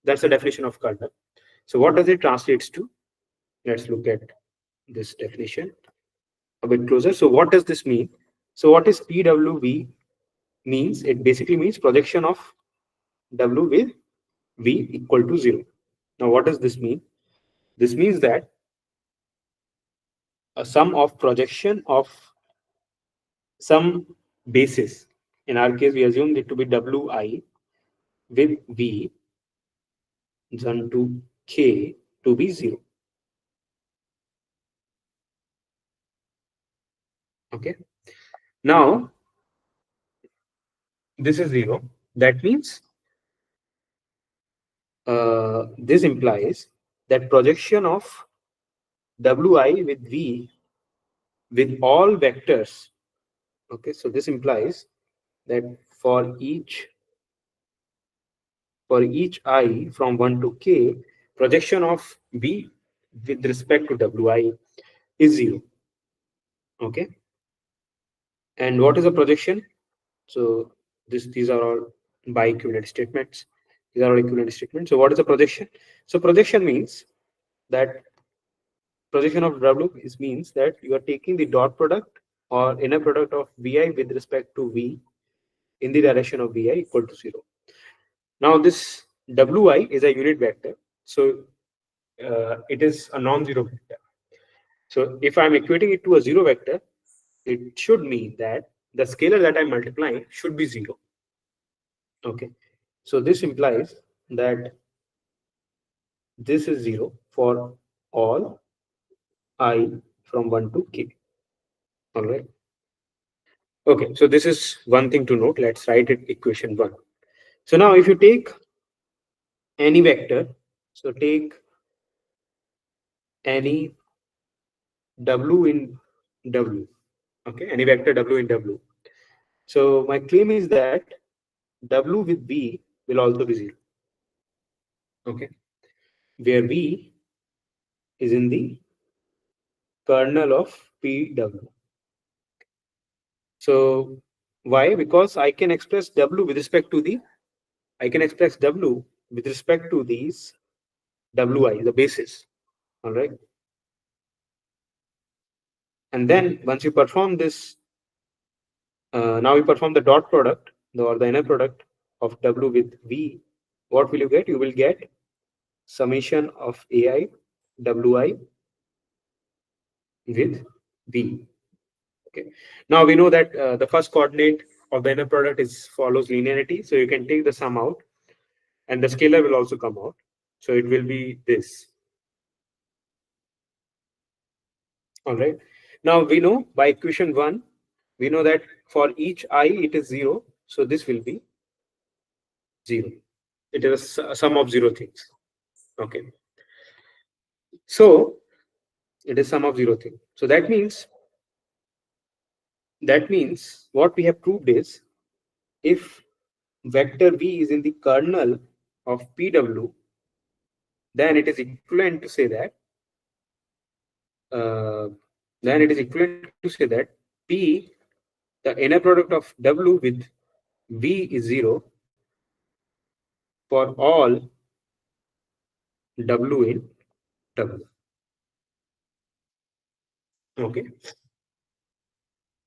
That's the definition of kernel. So what does it translates to? Let's look at this definition a bit closer. So what does this mean? So what is PWV means? It basically means projection of W with V equal to 0. Now what does this mean? This means that a sum of projection of some basis. In our case, we assumed it to be Wi with V done to K to be 0. Okay. Now, this is 0. That means this implies that projection of Wi with V with all vectors. Okay, so this implies that for each I from 1 to K, projection of V with respect to Wi is 0. Okay. And what is a projection? So these are all bi-equivalent statements. These are all equivalent statements. So what is a projection? So projection means that projection of W means that you are taking the dot product or inner product of Vi with respect to V in the direction of Vi equal to 0. Now this Wi is a unit vector. So it is a non-zero vector. So if I'm equating it to a 0 vector, it should mean that the scalar that I'm multiplying should be 0. Okay. So this implies that this is 0 for all I from 1 to K. All right. Okay. So this is one thing to note. Let's write it equation 1. So now if you take any vector, so take any W in W. Okay. Any vector W in W. So my claim is that W with V will also be 0. Okay. Where V is in the kernel of PW. So why? Because I can express W with respect to these Wi, the basis. All right. And then once you perform this Now we perform the dot product, or the inner product of W with V. What will you get? You will get summation of AI Wi with V. Okay. Now we know that the first coordinate of the inner product is follows linearity, so you can take the sum out, and the scalar will also come out. So it will be this. All right. Now we know by equation 1, we know that for each I it is 0. So this will be 0. It is a sum of 0 things. Okay. So it is sum of 0 things. So that means what we have proved is, if vector V is in the kernel of PW, then it is equivalent to say that uh, P, the inner product of W with V is 0 for all W in W. Okay.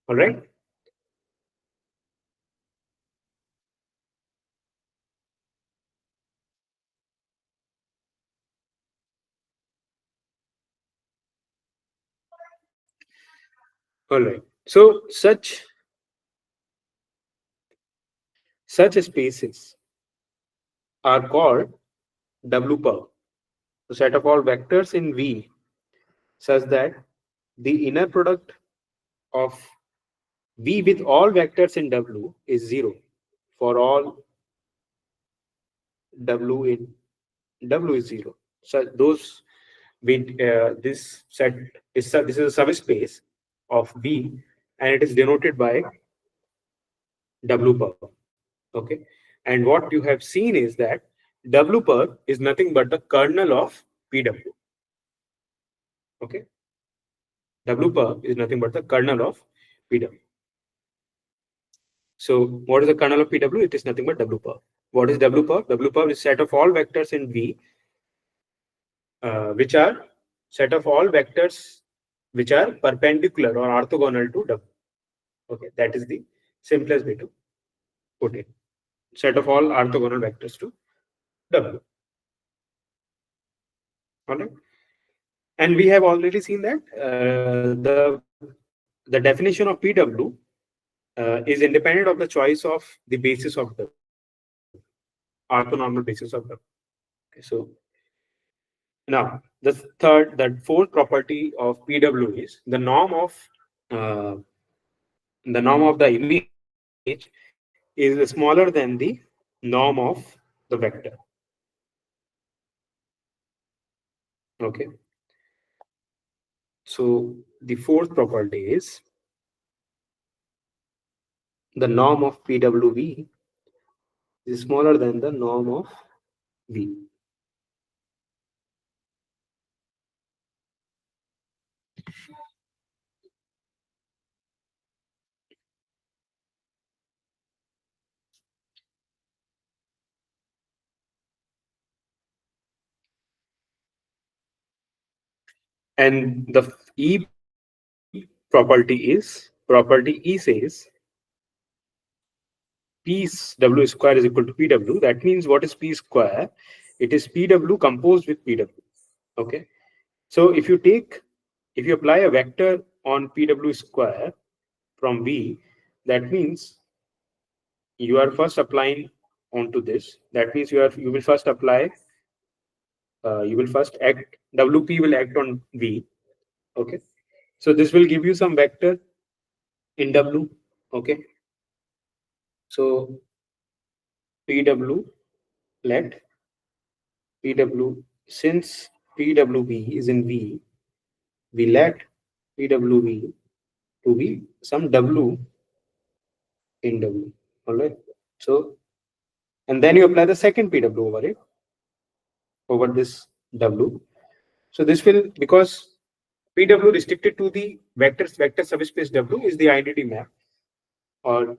All right. All right. So such spaces are called W per. The set of all vectors in V such that the inner product of V with all vectors in W is 0 for all W in W is 0. So those with this set this is a subspace of V, and it is denoted by W per. Okay. And what you have seen is that W per is nothing but the kernel of PW. Okay. W per is nothing but the kernel of PW. So what is the kernel of PW? It is nothing but W per. What is W per? W per is set of all vectors in V, which are set of all vectors which are perpendicular or orthogonal to W. Okay, that is the simplest way to put it. Set of all orthogonal vectors to W. All right. And we have already seen that the definition of PW is independent of the choice of the basis of W, orthonormal basis of W. Okay, so now the fourth property of PW is uh, the norm of the image is smaller than the norm of the vector. Okay. So the fourth property is the norm of PWV is smaller than the norm of V. And the E property E says P W square is equal to PW. That means what is P square? It is PW composed with PW. Okay. So if you apply a vector on PW square from V, that means you are first applying onto this. That means you will first apply you will first act WP will act on V. Okay. So this will give you some vector in W. Okay. So PW let PW, since PWV is in V, we let PWV to be some W in W. All right. So, and then you apply the second PW over it, over this W. So this will, because PW restricted to the vector subspace W is the identity map, or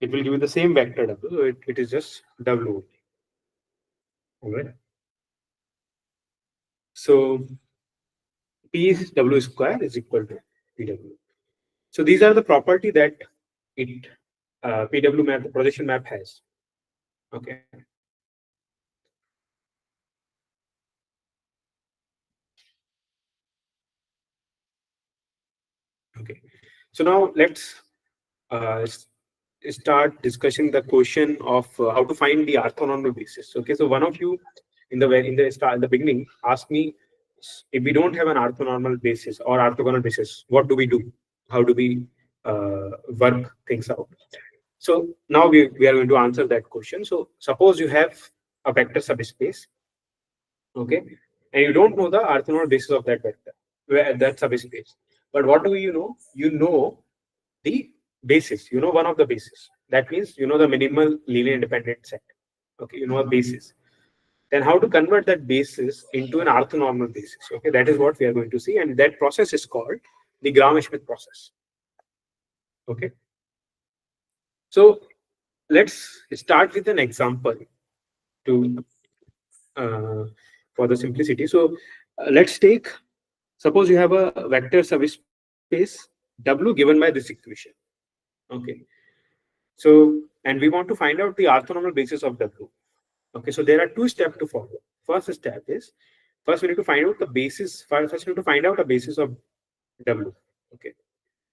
it will give you the same vector W. So it is just W. All right. So P is W square is equal to PW. So these are the property that it PW map, the projection map has. Okay. Okay. So now let's start discussing the question of how to find the orthonormal basis. Okay. So one of you in the beginning asked me, if we don't have an orthonormal basis or orthogonal basis, what do we do? How do we work things out? So now we are going to answer that question. So suppose you have a vector subspace, okay, and you don't know the orthogonal basis of that vector, where that subspace. But what do you know? You know the basis. You know one of the basis. That means you know the minimal linear independent set. Okay, you know a basis. Then how to convert that basis into an orthonormal basis? Okay, that is what we are going to see, and that process is called the Gram-Schmidt process. Okay, so let's start with an example to for the simplicity. So let's take, suppose you have a vector subspace W given by this equation. Okay. So, and we want to find out the orthonormal basis of W. Okay. So there are two steps to follow. First step is, first we need to find out the basis. First we need to find out a basis of W. Okay.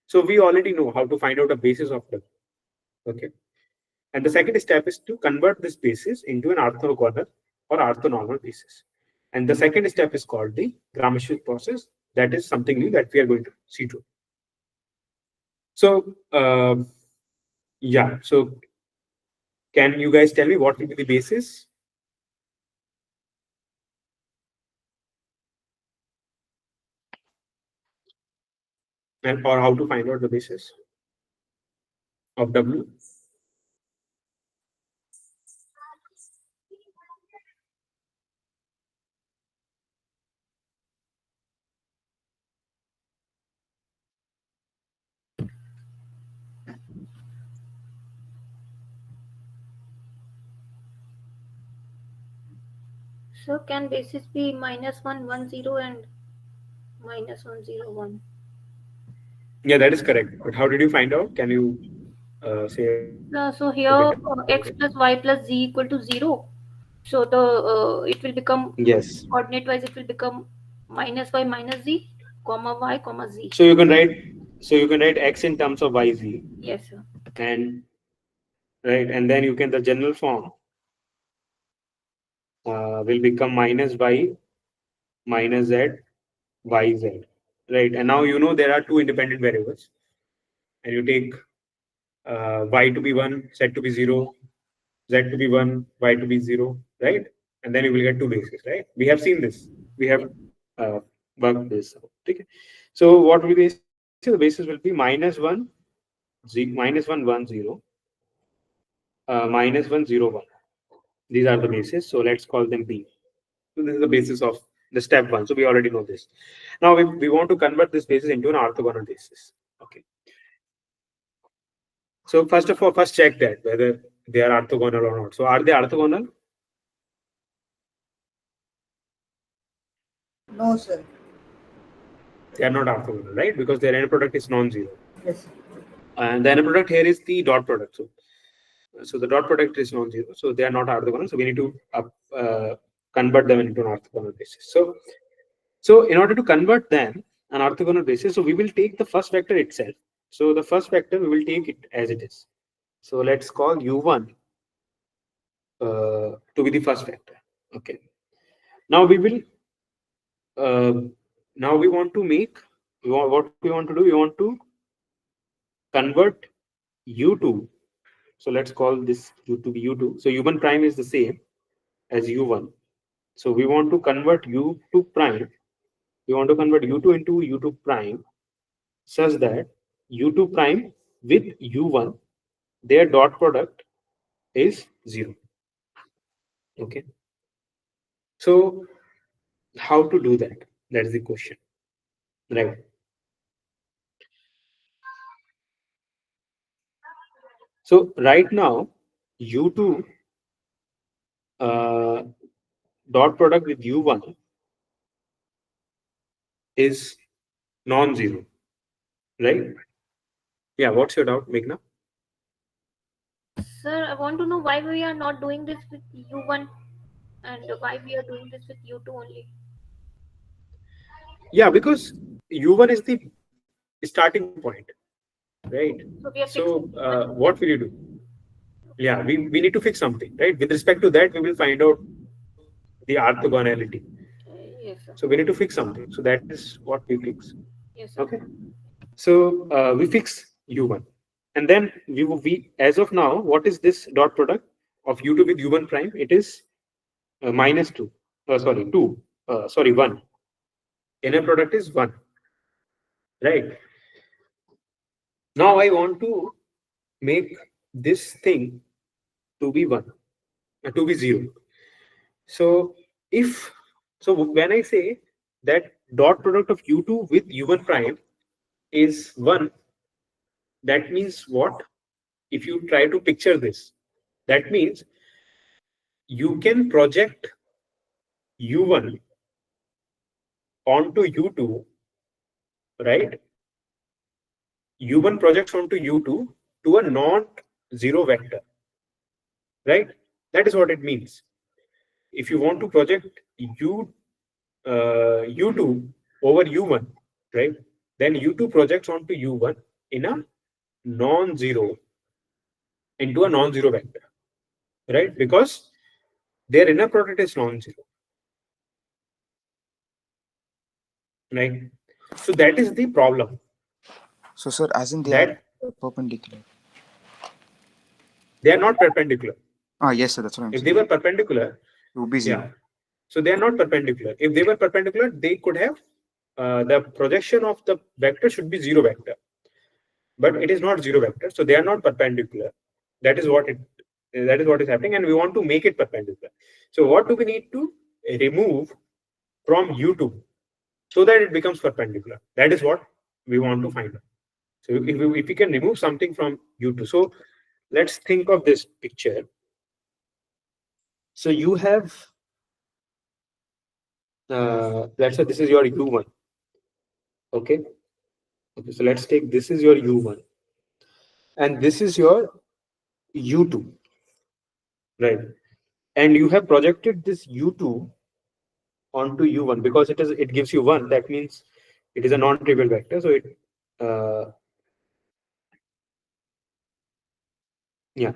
So we already know how to find out a basis of W. Okay. And the second step is to convert this basis into an orthogonal or orthonormal basis. And the second step is called the Gram-Schmidt process. That is something new that we are going to see today. So, yeah. So, can you guys tell me what will be the basis? And or how to find out the basis of W? So can basis be -1, 1, 0 and -1, 0, 1? Yeah, that is correct. But how did you find out? Can you say a bit So about here it? x plus y plus z equal to 0. So the it will become Yes. coordinate wise it will become -y minus z, comma y, comma z. So you can write. So you can write x in terms of y z, Yes, sir. and right, and then you can the general form will become minus y minus z y z, right? And now you know there are two independent variables, and you take y to be 1, z to be 0, z to be 1, y to be 0, right? And then you will get two bases, right? We have seen this. We have uh, worked this out. Okay. So what will be the basis? The basis will be -1, 1, 0, -1, 0, 1. These are the bases. So let's call them B. So this is the basis of the step one. So we already know this. Now we want to convert this basis into an orthogonal basis. Okay. So first of all, first check that whether they are orthogonal or not. So are they orthogonal? No, sir. They are not orthogonal, right? Because their end product is non-zero. Yes. And the end product here is the dot product. So the dot product is non-zero. So they are not orthogonal. So we need to convert them into an orthogonal basis. So in order to convert them an orthogonal basis, so we will take the first vector itself. So the first vector we will take it as it is. So let's call u1 to be the first vector. Okay. Now we will. Now we want to make. What we want to do? We want to convert u2. So let's call this u to be u2. So u1 prime is the same as u1. So we want to convert u2 prime. We want to convert u2 into u2 prime such that u2 prime with u1, their dot product is 0. Okay. So how to do that? That is the question, right? So right now, u2 uh, dot product with u1 is non-zero, right? Yeah. What's your doubt, Meghna? Sir, I want to know why we are not doing this with U1 and why we are doing this with U2 only. Yeah, because U1 is the starting point, right? So we are So fixing U1. what will you do? Yeah, we need to fix something, right? With respect to that, we will find out the orthogonality. Yes, sir. So we need to fix something. So that is what we fix. Yes, sir. Okay. So we fix U1. And then we as of now, what is this dot product of U2 with U1 prime? It is minus 2. Sorry, 2. Sorry, 1. Inner product is 1. Right. Now I want to make this thing to be 1, to be 0. So if so when I say that dot product of U2 with U1 prime is 1, that means what? If you try to picture this, that means you can project U1 onto U2, right? U1 projects onto U2 to a non-zero vector, right? That is what it means. If you want to project U2 over U1, right? Then U2 projects onto U1 in a non-zero into a non-zero vector, right? Because their inner product is non-zero, right? So that is the problem. So, sir, as in they are That perpendicular. they are not perpendicular. Ah, yes, sir, that's what I'm If they saying. were perpendicular, It would be zero. yeah. So they are not perpendicular. If they were perpendicular, they could have the projection of the vector should be zero vector, but it is not zero vector. So they are not perpendicular. That is what it. That is what is happening, and we want to make it perpendicular. So what do we need to remove from U2 so that it becomes perpendicular? That is what we want to find out. So if we can remove something from U2, so let's think of this picture. So you have, let's say this is your U1. Okay. Okay. So let's take this is your U1 and this is your U2, right? And you have projected this U2 onto U1 because it gives you 1. That means it is a non-trivial vector. So it, uh, yeah.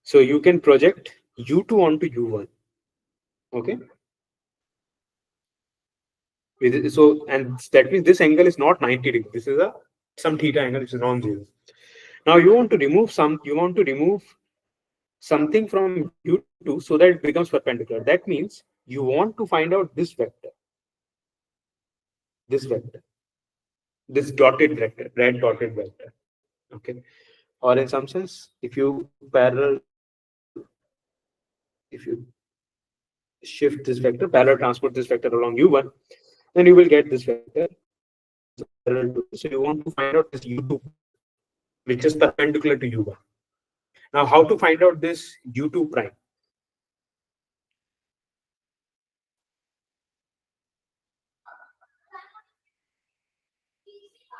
So you can project U2 onto U1. Okay. So, and that means this angle is not 90 degrees. This is a some theta angle which is non-zero. Now you want to remove something from U2 so that it becomes perpendicular. That means you want to find out this vector, this dotted vector, red dotted vector. Okay. Or in some sense, if you shift this vector, parallel transport this vector along U1, then you will get this vector which is parallel to this. So you want to find out this U2, which is perpendicular to U1. Now, how to find out this U2 prime?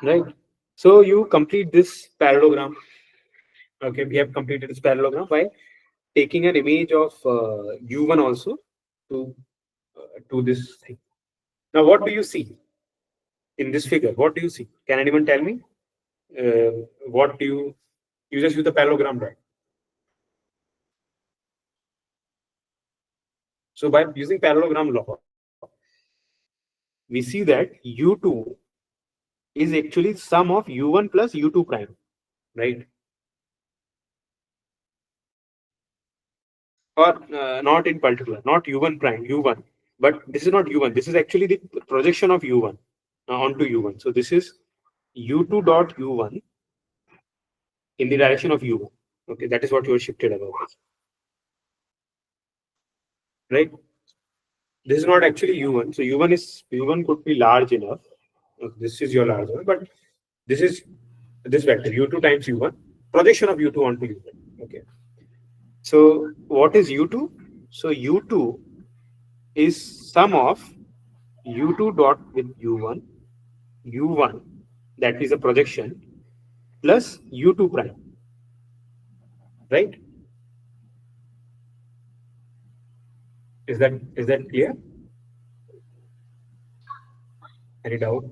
Right. So you complete this parallelogram. Okay, we have completed this parallelogram by taking an image of U1 also to this thing. Now, what do you see in this figure? What do you see? Can anyone tell me? What do you just use the parallelogram, right? So by using parallelogram law, we see that U2 is actually sum of U1 plus U2 prime, right? Or not in particular, not U1 prime, U1. But this is not U1. This is actually the projection of U1 onto U1. So this is U2 dot U1 in the direction of U1. Okay, that is what you are shifted above, right? This is not actually U1. So U1 could be large enough. This is your large one, but this is this vector U2 times U1, projection of U2 onto U1. Okay. So what is U2? So U2 is sum of U2 dot with U1, that is a projection, plus U2 prime, right? Is that clear? Any doubt?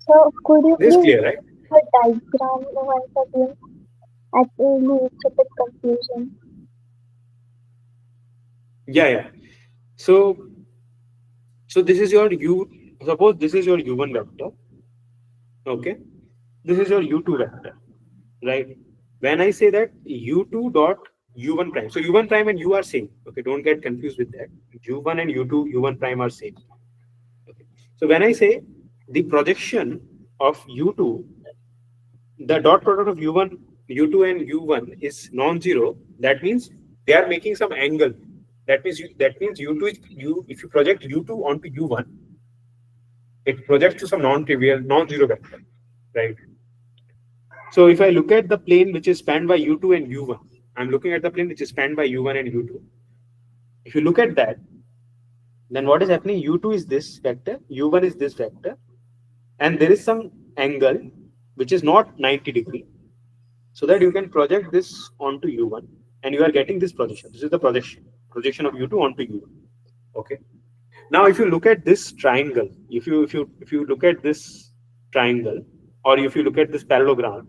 So could you This is please clear, right? the diagram once again? Actually, it's a bit confusing. Yeah. So this is your u. Suppose this is your u1 vector. Okay. This is your u2 vector, right? When I say that u2 dot u1 prime, so u1 prime and u are same. Okay, don't get confused with that. U1 and u2, u1 prime are same. Okay. So when I say the projection of u2, the dot product of u1, u2 and u1 is non-zero. That means they are making some angle. That means u2 is u. If you project u2 onto u1, it projects to some non-trivial, non-zero vector, right? So if I look at the plane which is spanned by u2 and u1, I'm looking at the plane which is spanned by u1 and u2. If you look at that, then what is happening? u2 is this vector, u1 is this vector, and there is some angle which is not 90 degree, so that you can project this onto u1, and you are getting this projection. This is the projection of u2 onto u1. Okay. Now, if you look at this triangle, if you look at this triangle, or if you look at this parallelogram,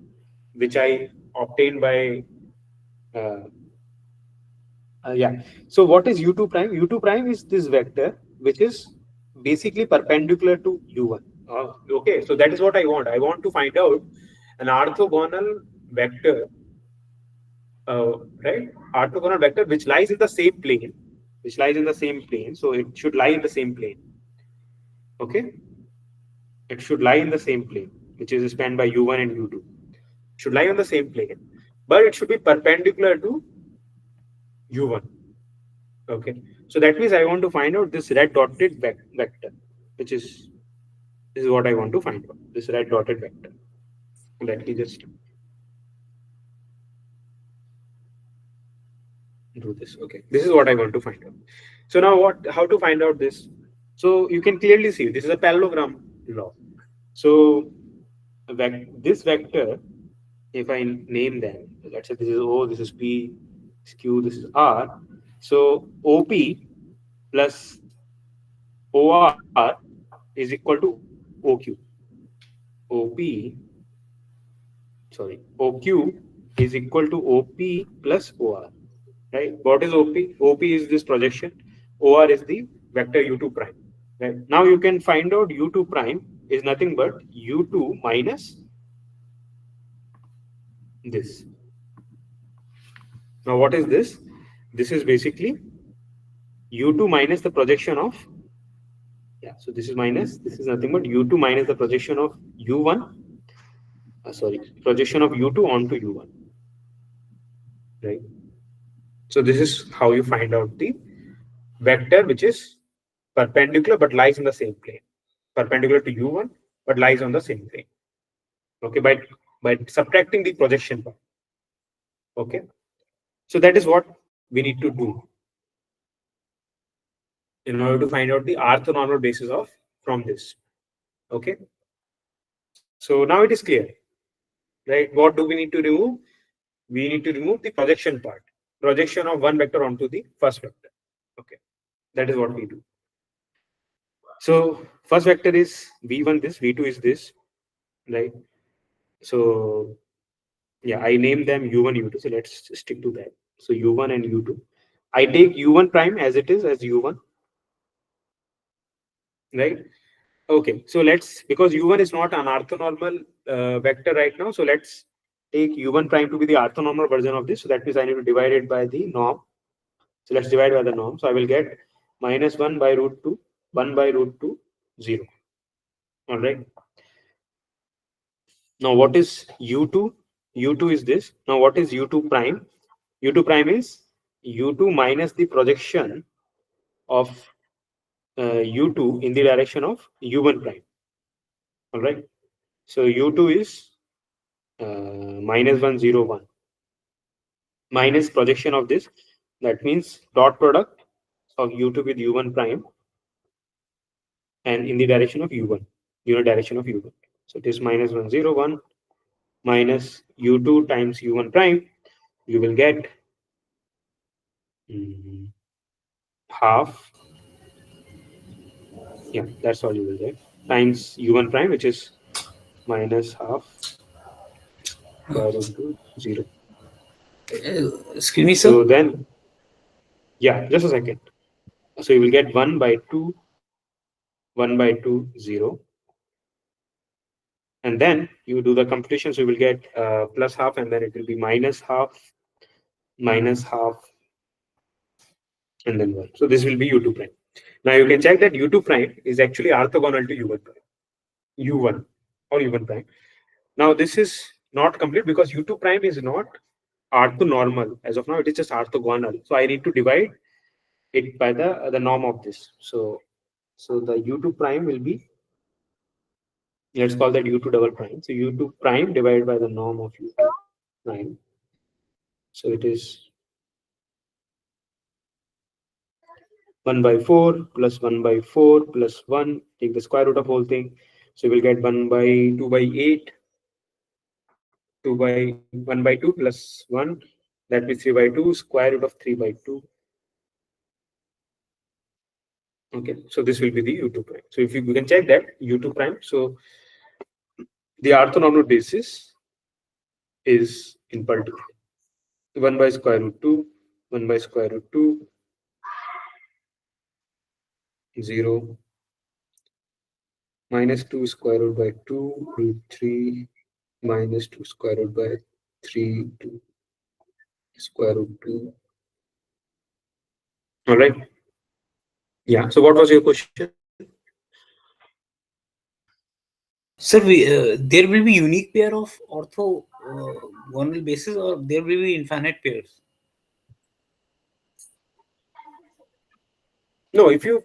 which I obtained by yeah. So what is u2 prime? u2 prime is this vector which is basically perpendicular to u1. Okay, so that is what I want. I want to find out an orthogonal vector, right? Orthogonal vector which lies in the same plane, So it should lie in the same plane. Okay, it should lie in the same plane, which is spanned by u1 and u2. It should lie on the same plane, but it should be perpendicular to u1. Okay, so that means I want to find out this red dotted vector, which is this is what I want to find out. This red dotted vector. Let me just do this. Okay, this is what I want to find out. So now what? How to find out this? So you can clearly see this is a parallelogram law. So this vector, if I name them, let's say this is O, this is P, this is Q, this is R. So OP plus OR is equal to OQ. OP, sorry, OQ is equal to OP plus OR. Right? What is OP? OP is this projection. OR is the vector U2 prime. Right? Now you can find out U2 prime is nothing but U2 minus this. Now what is this? This is basically U2 minus the projection of, yeah, so this is minus, this is nothing but U2 minus the projection of U1, projection of U2 onto U1, right? So this is how you find out the vector which is perpendicular but lies in the same plane, perpendicular to U1 but lies on the same plane. Okay, by subtracting the projection part. Okay, so that is what we need to do in order to find out the orthonormal basis of from this. Okay, so now it is clear, right? What do we need to remove? We need to remove the projection part, projection of one vector onto the first vector. Okay, that is what we do. So first vector is v1 this, v2 is this, right? So yeah, I named them u1, u2. So let's stick to that. So u1 and u2. I take u1 prime as it is as u1, right? Okay, so let's, because u1 is not an orthonormal vector right now, so let's take u1 prime to be the orthonormal version of this. So that means I need to divide it by the norm. So let's divide by the norm. So I will get minus 1 by root 2, 1 by root 2, 0. All right. Now what is u2? u2 is this. Now what is u2 prime? u2 prime is u2 minus the projection of u2 in the direction of u1 prime. All right. So u2 is minus 1, 0, 1 minus projection of this. That means dot product of u2 with u1 prime and in the direction of u1, unit direction of u1. So it is minus 1, 0, 1 minus u2 times u1 prime. You will get half Yeah, that's all you will get. Times u1 prime, which is minus half square root to 0. Excuse me, So sir. then, yeah, just a second. So you will get 1 by 2, 1 by 2, 0. And then you do the computation. So you will get plus half, and then it will be minus half, and then 1. So this will be u2 prime. Now you can check that u2 prime is actually orthogonal to u1 prime, u1 or u1 prime. Now this is not complete because u2 prime is not orthonormal. As of now, it is just orthogonal. So I need to divide it by the norm of this. So the u2 prime will be, let's call that u2 double prime. So u2 prime divided by the norm of u2 prime. So it is 1 by 4 plus 1 by 4 plus 1. Take the square root of whole thing. So we'll get 1 by 2 by 8, 2 by 1 by 2 plus 1. That means 3 by 2, square root of 3 by 2. Okay, so this will be the u2 prime. So if you can check that u2 prime, so the orthonormal basis is in particular 1 by square root 2, 1 by square root 2, 0, minus 2 square root by 2, root 3, minus 2 square root by 3, 2 square root 2. All right. Yeah. So what was your question? Sir, there will be unique pair of orthogonal bases, or there will be infinite pairs. No, if you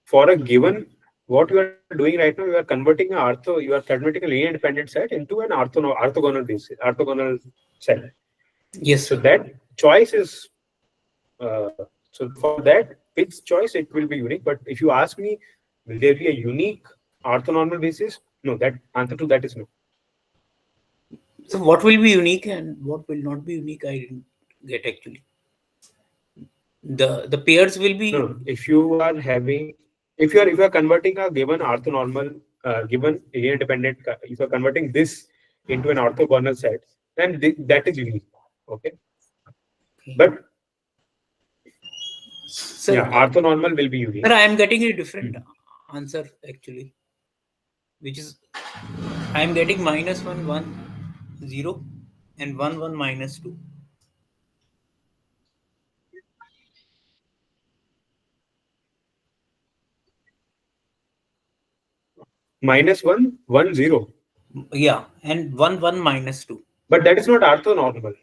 for a given, what you are doing right now, you are converting you are converting a linear independent set into an orthogonal basis, orthogonal set. Yes, So sir. that choice is so for that fixed choice, it will be unique. But if you ask me, will there be a unique orthonormal basis? No, that answer to that is no. So what will be unique and what will not be unique? I didn't get actually. The pairs will No, be. no. If you are having, if you are converting a given orthonormal, given linear independent, if you are converting this into an orthogonal set, then that is unique. Okay, but Sir, yeah, orthonormal will be sir, unique. I am getting a different Mhm. answer actually, which is I am getting minus 1 1 0 and 1 1 minus 2. Minus 1 1 0, Yeah, and 1 1 minus 2. but that is not orthonormal.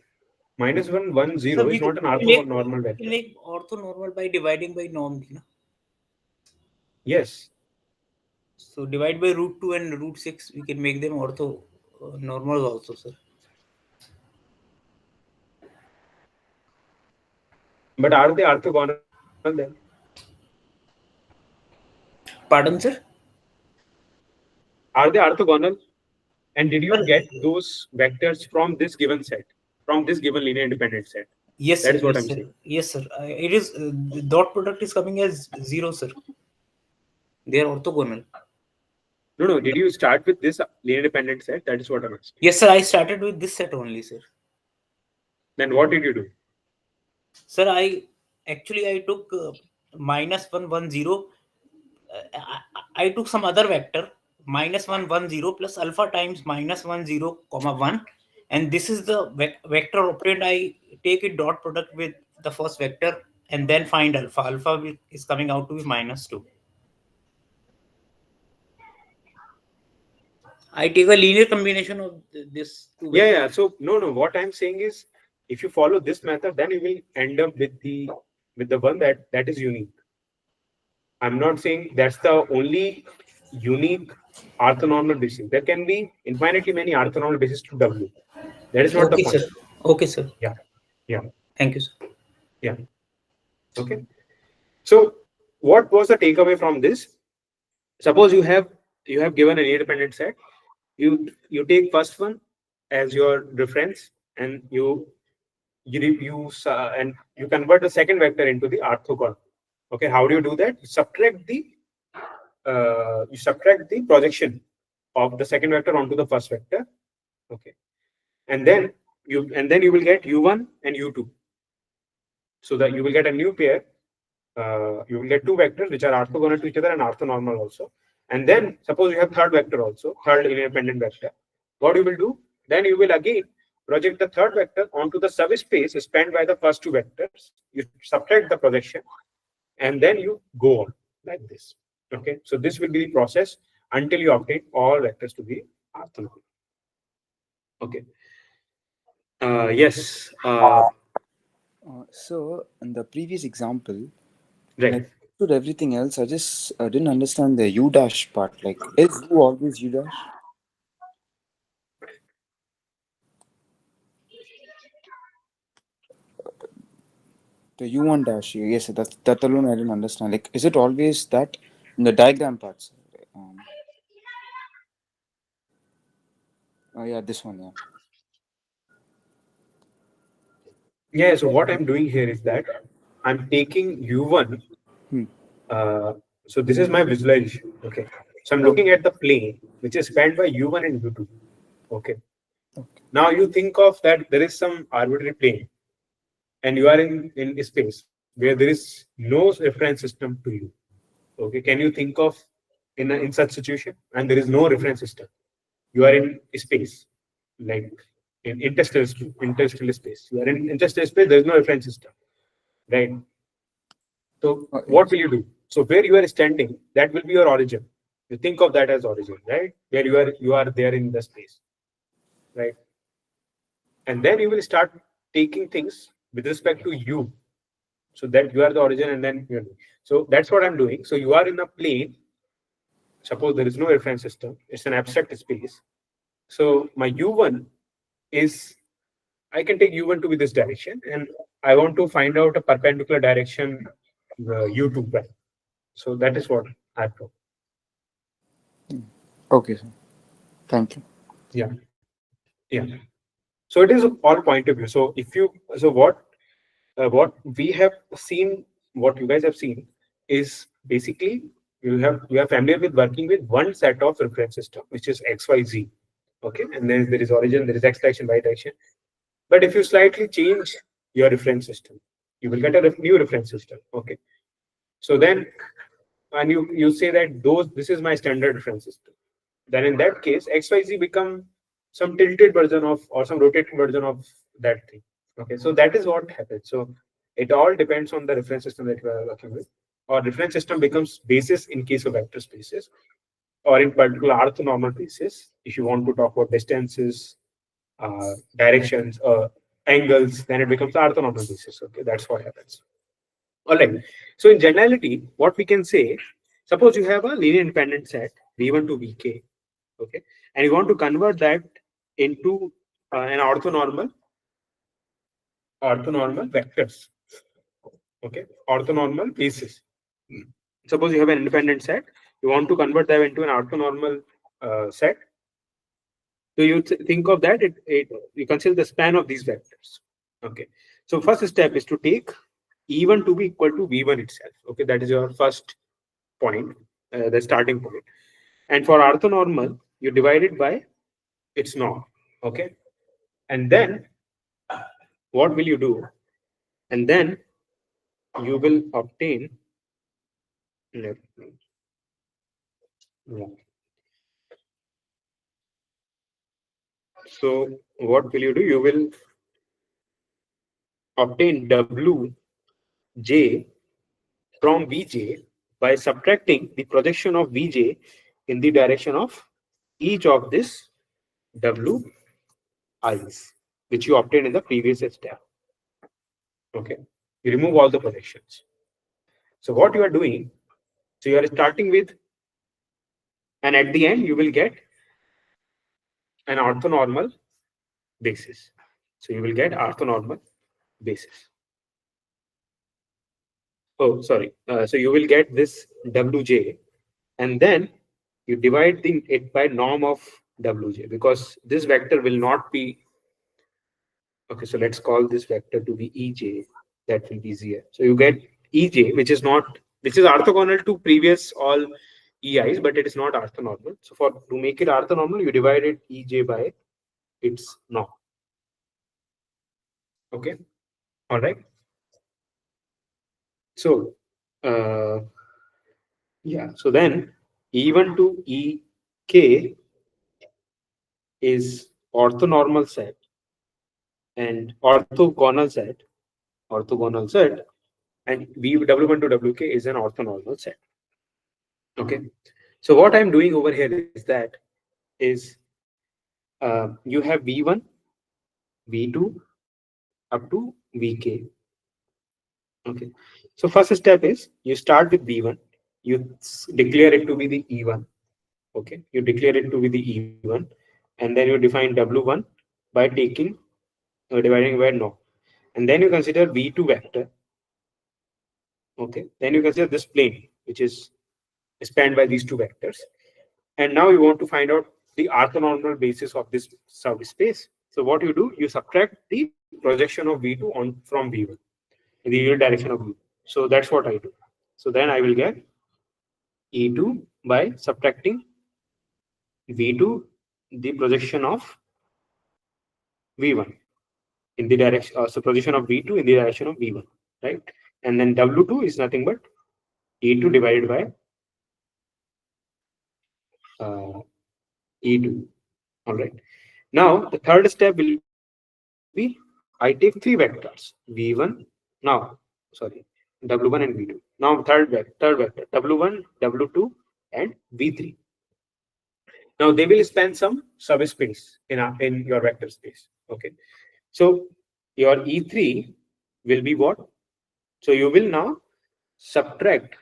Minus 1 1 So 0 is not an we orthonormal can vector. make orthonormal by dividing by norm. Na? Yes, So divide by root 2 and root 6, we can make them ortho normals also, sir. but are they orthogonal then? Pardon, sir? Are they orthogonal? And did you Sir, get those vectors from this given set, from this given linear independent set? yes, That sir. is what Yes, I'm sir. saying. Yes, sir. It is the dot product is coming as 0, sir. They are orthogonal. No, no. Did you start with this linear independent set? That is what I'm asking. Yes, sir. I started with this set only, sir. Then what did you do? Sir, I took minus 1 1 0. I took some other vector minus 1 1 0 plus alpha times minus 1 0 comma 1, and this is the vector operand. I take it dot product with the first vector and then find alpha. Is coming out to be minus 2. I take a linear combination of this two Yeah, vectors. yeah. So no, no. What I'm saying is, if you follow this method, then you will end up with the one that is unique. I'm not saying that's the only unique orthonormal basis. There can be infinitely many orthonormal bases to W. That is not the Okay, sir. point. Okay, sir. Yeah, yeah, Thank you, sir. yeah. Okay. So what was the takeaway from this? Suppose you have given an independent set. You take first one as your reference, and and you convert the second vector into the orthogonal. Okay, how do you do that? You subtract the you subtract the projection of the second vector onto the first vector. Okay, and then you will get u1 and u2. So that you will get a new pair. You will get two vectors which are orthogonal to each other and orthonormal also. And then suppose you have third vector also, third independent vector. What you will do? Then you will again project the third vector onto the subspace spanned by the first two vectors. You subtract the projection, and then you go on like this. Okay, so this will be the process until you obtain all vectors to be orthogonal. Okay. Yes. So in the previous example, Right. like with everything else, I just didn't understand the u dash part. Like, is u always u dash? The u1 dash, yes, that alone I didn't understand. Like, is it always that in the diagram parts? Um, oh yeah, this one, yeah. Yeah. So what I'm doing here is that I'm taking u1. Hmm. So this is my visualization. Okay. So I'm looking at the plane which is spanned by u1 and u2. Okay. Now you think of that there is some arbitrary plane, and you are in a space where there is no reference system to you. Okay. Can you think of in such situation and there is no reference system? You are in space, like in interstellar space. You are in interstellar space. There is no reference system, right? So what Yes. will you do? So where you are standing, that will be your origin. You think of that as origin, right? Where you are there in the space, right? And then you will start taking things with respect to you, so that you are the origin, and then you're. So that's what I'm doing. So you are in a plane. Suppose there is no reference system. It's an abstract space. So my u1 is, I can take u1 to be this direction, and I want to find out a perpendicular direction u2 by. So that is what I've done. Okay, sir. Thank you. Yeah, yeah. So it is all point of view. So if you, so what we have seen, what you guys have seen is basically you are familiar with working with one set of reference system, which is XYZ. Okay, and then there is origin, there is X direction, Y direction. But if you slightly change your reference system, you will get a new reference system. Okay, so then, and you say that this is my standard reference system, then in that case XYZ become some tilted version of, or some rotated version of that thing. Okay, so that is what happens. So it all depends on the reference system that you are working with, or reference system becomes basis in case of vector spaces, or in particular orthonormal basis if you want to talk about distances, directions, angles, then it becomes orthonormal basis. Okay, that's what happens. All right. So in generality, what we can say, suppose you have a linear independent set V1 to Vk, okay, and you want to convert that into an orthonormal vectors, okay, orthonormal basis. Suppose you have an independent set, you want to convert that into an orthonormal set. So you think of that, you consider the span of these vectors. Okay. So first step is to take E1 to be equal to V1 itself. Okay, that is your first point, the starting point. And for orthonormal, you divide it by its norm. Okay, and then what will you do? And then you will obtain. Yeah. So what will you do? You will obtain Wj from Vj by subtracting the projection of Vj in the direction of each of this Wi's, which you obtained in the previous step. Okay, you remove all the projections. So what you are doing? So you are starting with, and at the end you will get an orthonormal basis. So you will get orthonormal basis. Oh, sorry. So you will get this Wj, and then you divide it by norm of Wj, because this vector will not be. Okay, so let's call this vector to be Ej. That will be easier. So you get Ej, which is orthogonal to previous all EIs, but it is not orthonormal. So for to make it orthonormal, you divide it EJ by its norm. Okay. All right. So yeah. So then E1 to EK is orthonormal set and orthogonal set, and W1 to WK is an orthonormal set. Okay. So what I'm doing over here is you have V1, V2 up to VK. Okay. So first step is you start with V1, you declare it to be the E1. Okay. You declare it to be the E1, and then you define W1 by taking dividing by no. And then you consider V2 vector. Okay. Then you consider this plane, which is spanned by these two vectors. And now you want to find out the orthonormal basis of this subspace. So what you do, you subtract the projection of V2 on from V1 in the real direction of V. So that's what I do. So then I will get E2 by subtracting V2, the projection of V1 in the direction, so projection of V2 in the direction of V1, right? And then W2 is nothing but E2 divided by E2. All right. Now the third step will be I take three vectors V1 now, sorry, W1 and V2. Now third vector W1, W2, and V3. Now they will span some subspace in your vector space. Okay. So your E3 will be what? So you will now subtract.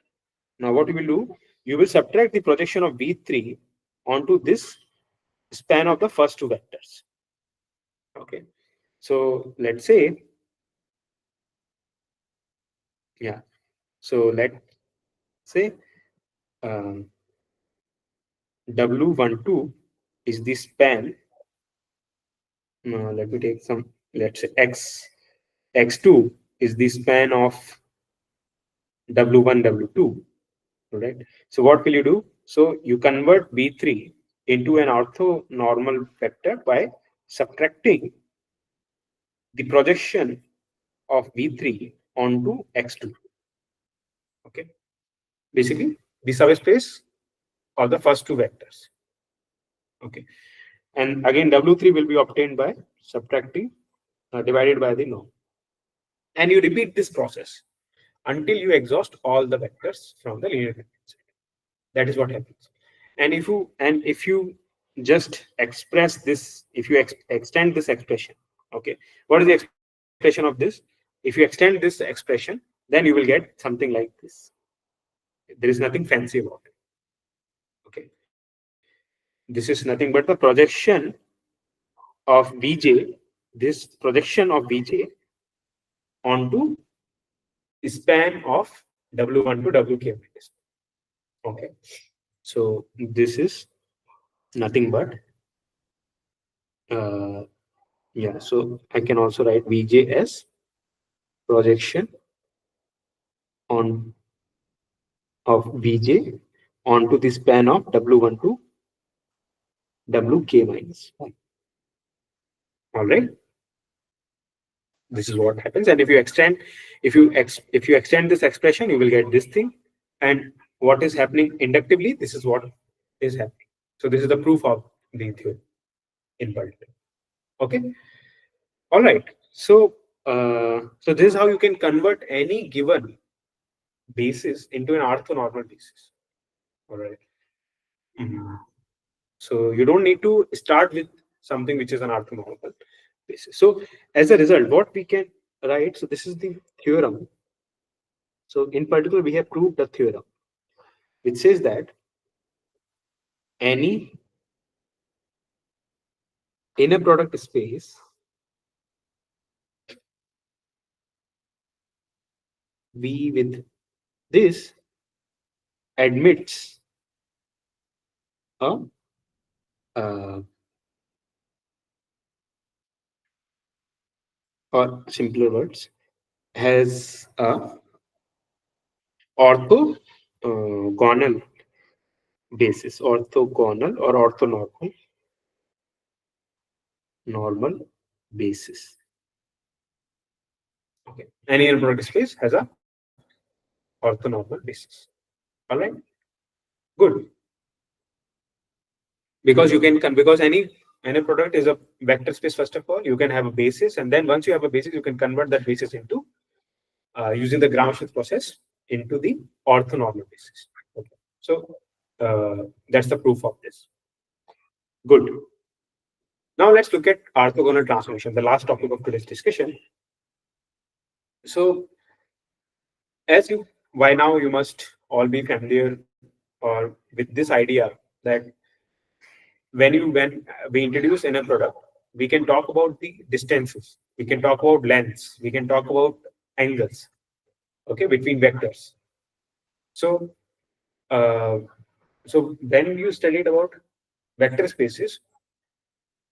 Now what you will do? You will subtract the projection of V3 onto this span of the first two vectors. Okay. So let's say, yeah. So let's say W12 is the span. Let me take some, let's say X2 is the span of W1, W2, right? So what will you do? So you convert V3 into an orthonormal vector by subtracting the projection of V3 onto X2. Okay. Basically, the subspace of the first two vectors. Okay. And again, W3 will be obtained by subtracting divided by the norm. And you repeat this process until you exhaust all the vectors from the linear vector set. That is what happens. And if you just express this, if you extend this expression, okay, what is the expression of this? If you extend this expression, then you will get something like this. There is nothing fancy about it. Okay, this is nothing but the projection of Vj, this projection of Vj onto span of W1 to WK. Okay, so this is nothing but yeah. So I can also write Vj as projection on of Vj onto the span of W1 to WK minus 1. All right. This is what happens. And if you extend, if you extend this expression, you will get this thing. And what is happening inductively, this is what is happening. So this is the proof of the theory in particular. Okay. All right. So so this is how you can convert any given basis into an orthonormal basis. All right. Mhm. So you don't need to start with something which is an orthonormal basis. So as a result, what we can write, so this is the theorem. So in particular, we have proved the theorem, which says that any inner product space V with this admits a uh, or simpler words, has a orthogonal basis, orthogonal or orthonormal normal basis. Okay, any inner product space has a orthonormal basis. All right, good. Because you can because any product is a vector space. First of all, you can have a basis, and then once you have a basis, you can convert that basis into using the Gram-Schmidt process into the orthonormal basis. Okay. So that's the proof of this. Good. Now let's look at orthogonal transformation, the last topic of today's discussion. So as you by now you must all be familiar or with this idea that when we introduce in a product, we can talk about the distances, we can talk about lengths, we can talk about angles, okay, between vectors. So uh, so when you studied about vector spaces,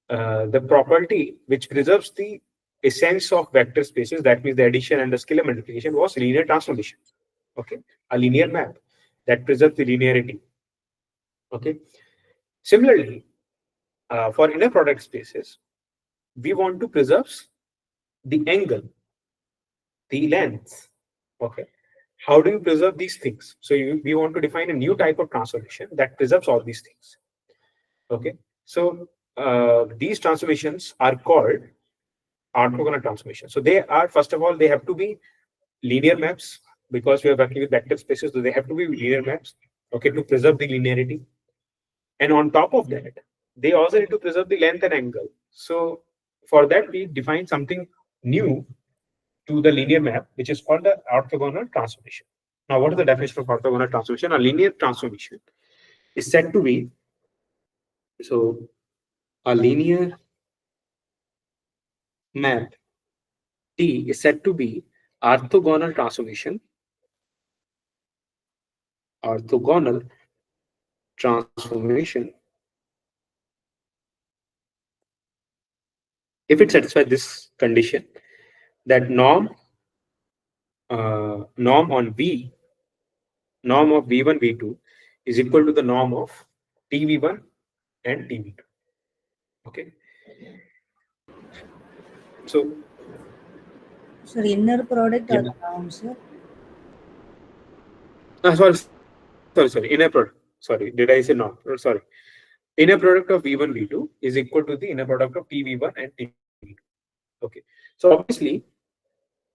the property which preserves the essence of vector spaces, that means the addition and the scalar multiplication, was linear transformation. Okay, a linear map that preserves the linearity. Okay, similarly, for inner product spaces, we want to preserve the angle, the length. Okay, how do you preserve these things? So we want to define a new type of transformation that preserves all these things. Okay, so these transformations are called orthogonal transformation. So they are, first of all, they have to be linear maps, because we are working with vector spaces, so they have to be linear maps, okay, to preserve the linearity. And on top of that, they also need to preserve the length and angle. So for that, we define something new to the linear map, which is called the orthogonal transformation. Now, what is the definition of orthogonal transformation? A linear transformation is said to be, so a linear map T is said to be orthogonal transformation, orthogonal transformation, if it satisfies this condition, that norm on V, norm of V1 V2 is equal to the norm of TV1 and TV2. Okay, so Sir, inner product yeah. or the norm, sir? Sorry, inner product. Sorry, did I say norm? Sorry. Inner product of V1 V2 is equal to the inner product of TV1 and TV2. Okay, so obviously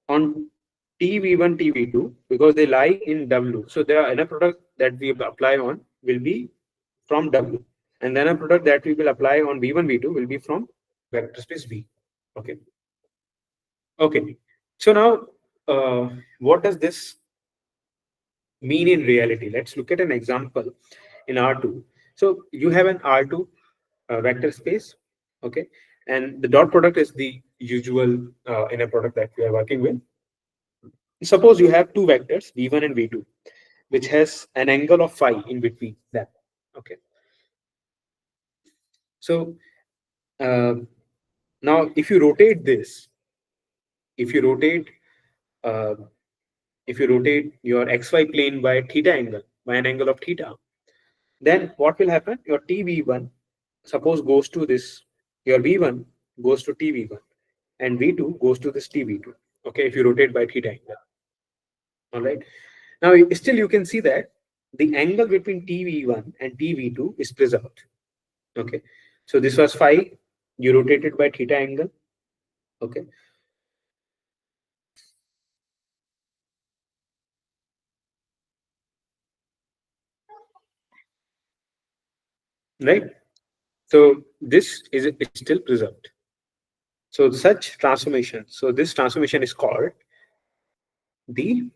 on TV1 TV2, because they lie in W, so the inner product that we apply on will be from W, and then a product that we will apply on V1 V2 will be from vector space V. Okay, okay. So now, what does this mean in reality? Let's look at an example in R2. So you have an R2 vector space, okay, and the dot product is the usual inner product that we are working with. Suppose you have two vectors v1 and v2, which has an angle of phi in between them. Okay, so uh, now if you rotate this, if you rotate uh, if you rotate your xy plane by theta angle, by an angle of theta, then what will happen? Your tv1 suppose goes to this, your v1 goes to tv1, and v2 goes to this tv2. Okay, if you rotate by theta angle. All right, now still you can see that the angle between tv1 and tv2 is preserved. Okay, so this was phi, you rotated by theta angle. Okay, right, so this is still preserved. So such transformation, so this transformation is called the,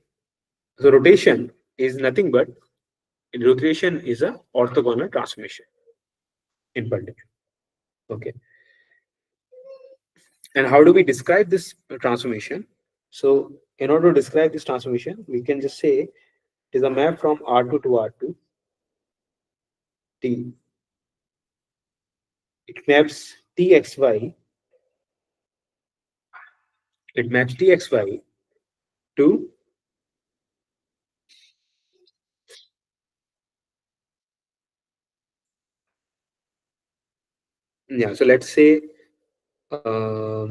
so rotation is nothing but, rotation is a orthogonal transformation in particular. Okay, and how do we describe this transformation? So in order to describe this transformation, we can just say it is a map from R2 to R2 T. It maps Txy, it maps Txy to . Yeah, so let's say, so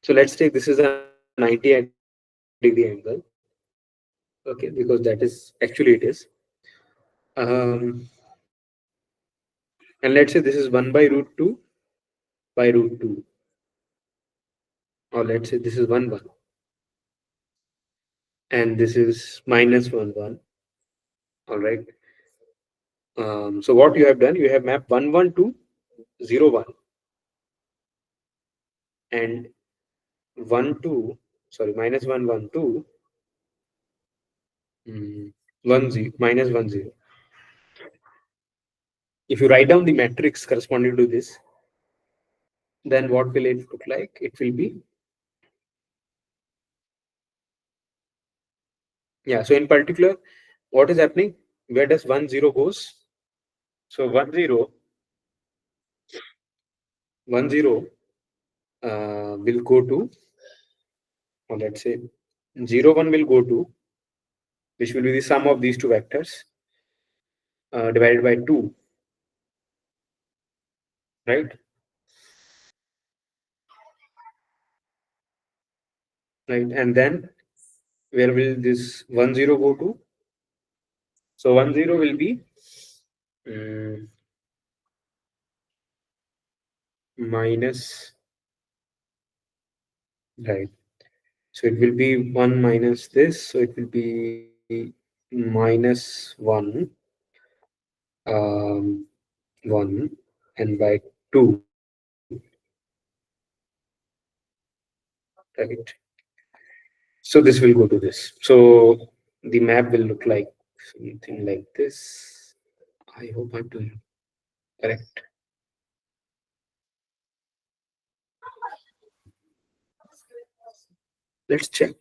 let's take this is a 90 degree angle. Okay, because that is actually it is. Um, and let's say this is 1 by root 2 by root 2, or let's say this is 1 1, and this is minus 1 1. All right. So what you have done, you have mapped 1 1 to 0 1 and 1 2, sorry, minus 1 1 2, 1 0, minus 1 0. If you write down the matrix corresponding to this, then what will it look like? It will be, yeah, so in particular, what is happening? Where does 1 0 goes? So 1 0, 1 0 will go to, or let's say 0 1 will go to, which will be the sum of these two vectors divided by 2, right? Right, and then where will this 1 0 go to? So 1 0 will be minus, right? So it will be 1 minus this, so it will be minus 1, 1, and by 2, right? So this will go to this. So the map will look like something like this. I hope I'm doing correct. Let's check.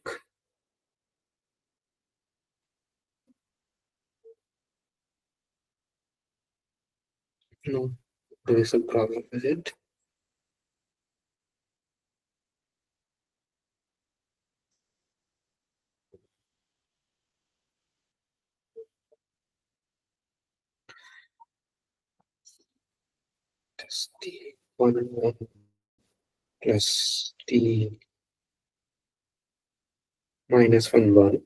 No, there is some problem with it. Plus t 1 1 plus t minus 1 1.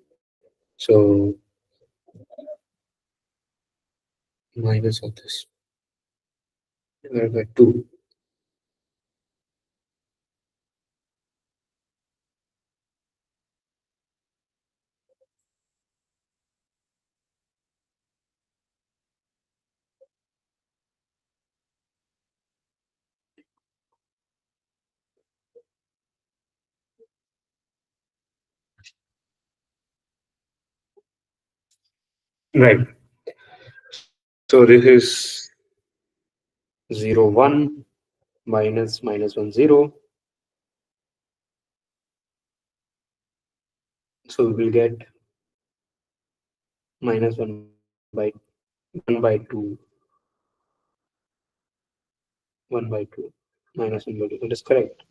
So minus of this divided by 2. Right. So this is 0 1 minus minus 1 0. So we will get minus 1 by 2, 1 by 2, minus 1 by 2. That is correct.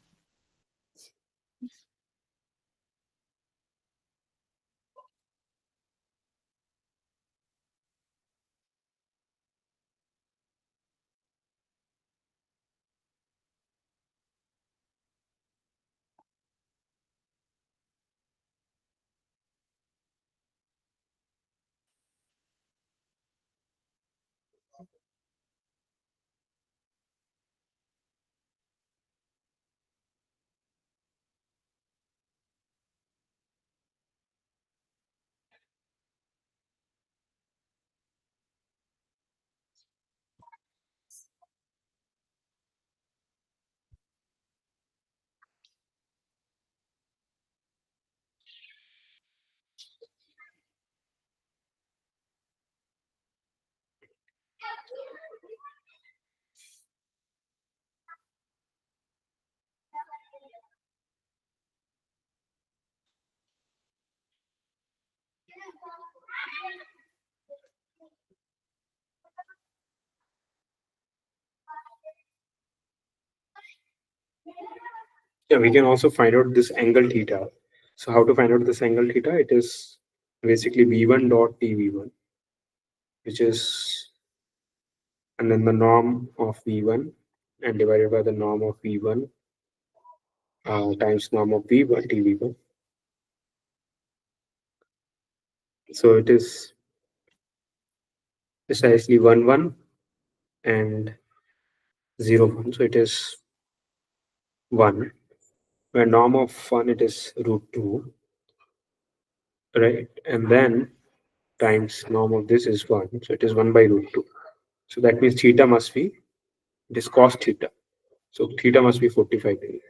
Yeah, we can also find out this angle theta. So how to find out this angle theta? It is basically v1 dot tv1, which is and then the norm of V1 and divided by the norm of V1 times norm of V1 dV1. So it is precisely 1 1 and 0 1. So it is 1. Where norm of 1 it is root 2, right? And then times norm of this is 1. So it is 1 by root 2. So that means theta must be, it is cos theta. So theta must be 45 degrees,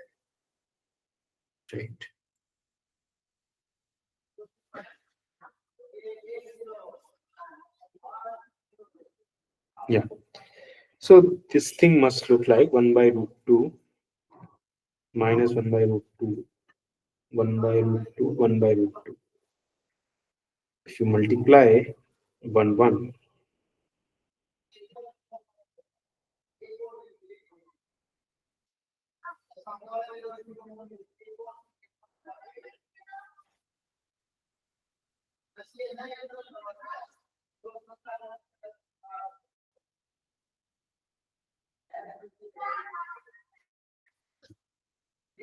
right? Yeah. So this thing must look like 1 by root 2 minus 1 by root 2, 1 by root 2, 1 by root 2. If you multiply 1, 1,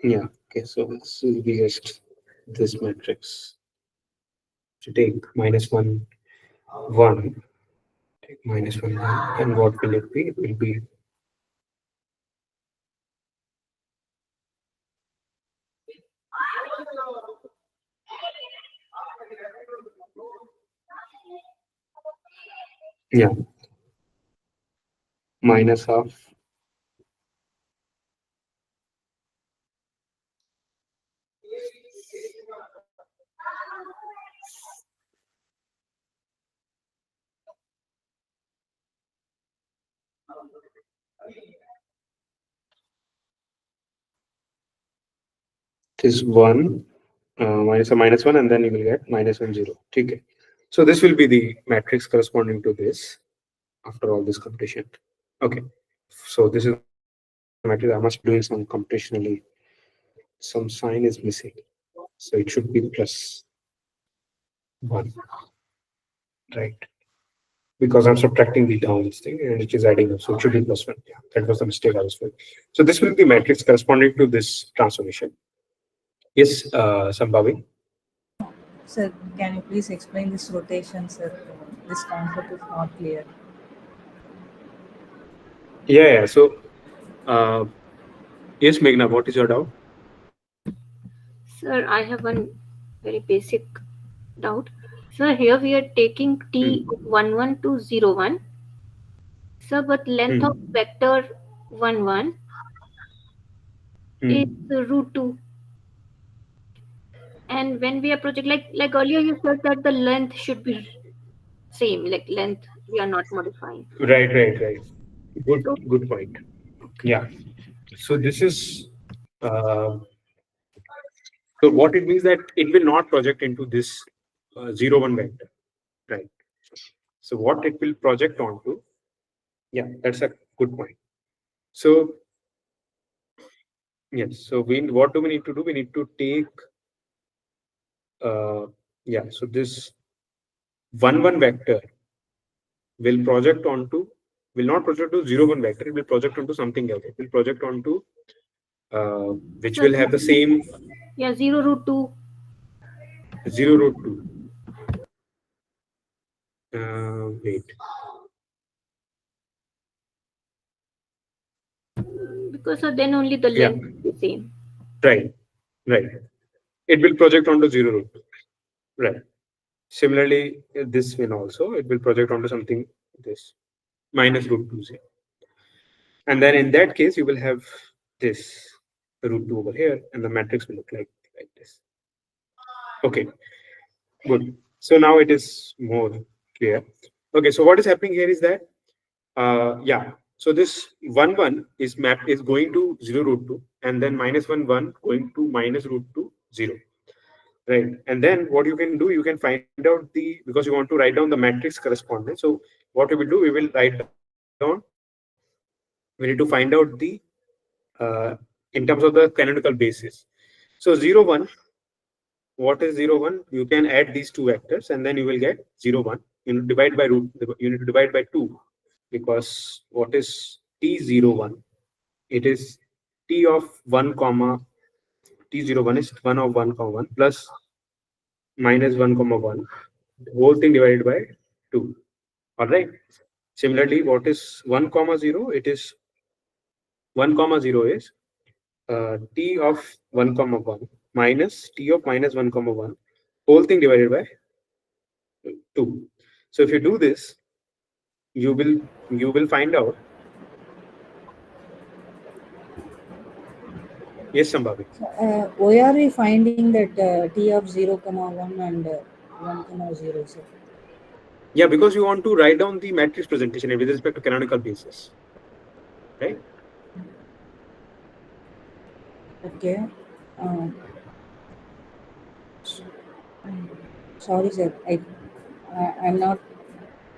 yeah, okay, so this will be just this matrix. To take minus 1, 1, take minus 1, 1, and what will it be? It will be yeah, minus half this 1 minus a minus 1, and then you will get minus 1 0. Okay. So this will be the matrix corresponding to this after all this computation. Okay. So this is the matrix. I must be doing some computationally. Some sign is missing. So it should be plus 1, right? Because I'm subtracting the down this thing and it is adding up. So it should be plus 1. Yeah, that was the mistake I was doing. So this will be matrix corresponding to this transformation. Yes, Sambhavi. Sir, can you please explain this rotation, sir? This concept is not clear. Yeah. So, yes, Meghna, what is your doubt? Sir, I have one very basic doubt. Sir, here we are taking T11 to 01. Sir, but length of vector 11 is root 2. And when we are project like earlier you said that the length should be same, like length we are not modifying. Right. Good point. Yeah. So this is so what it means that it will not project into this 0 1 vector, right? So what it will project onto, yeah, that's a good point. So yes, so what do we need to do? We need to take yeah, so this 1 1 vector will project onto, will not project to 0 1 vector, it will project onto something else. It will project onto which will have the same 0 root 2. 0 root 2. Wait. Because then only the length is the same. Right. It will project onto 0 root 2. Right. Similarly, this one also, it will project onto something this minus root 2 0. And then in that case, you will have this root 2 over here, and the matrix will look like this. Okay, good. So now it is more clear. Okay, so what is happening here is that, yeah, so this 1 1 is going to 0 root 2, and then minus 1 1 going to minus root 2 0. Right, and then what you can do, you can find out the, because you want to write down the matrix correspondence. So what we will do, we will write down, we need to find out the in terms of the canonical basis. So 0 1, what is 0 1? You can add these two vectors and then you will get 0 1. You need to divide by root, you need to divide by 2, because what is t01? It is t of 1 comma t01 is 1 of 1 comma 1 plus minus 1 comma 1, the whole thing divided by 2. All right. Similarly, what is 1 comma 0? It is 1 comma 0 is t of 1 comma 1 minus t of minus 1 comma 1, whole thing divided by 2. So if you do this, you will find out. Yes, Sambhavi. Why are we finding that t of 0 comma 1 and 1 comma 0, sir? Yeah, because you want to write down the matrix presentation with respect to canonical basis, right? Okay. Um, sorry, sir. I'm not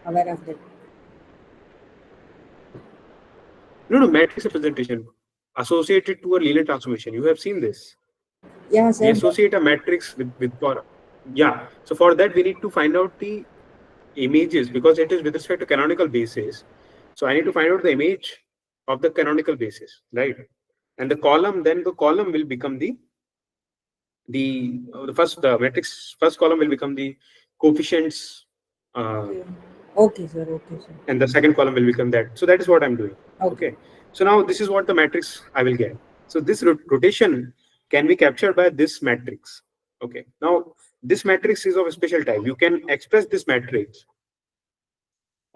aware of that. No, no, matrix representation associated to a linear transformation. You have seen this. Yeah, We sir. associate a matrix with column. Yeah. So for that, we need to find out the images because it is with respect to canonical basis. So I need to find out the image of the canonical basis, right? And the column, then the column will become the first matrix first column will become the coefficients, Okay. Okay, sir. Okay, sir. and the second column will become that. So that is what I'm doing. Okay. Okay. So now this is what the matrix I will get. So this rotation can be captured by this matrix. Okay. Now this matrix is of a special type. You can express this matrix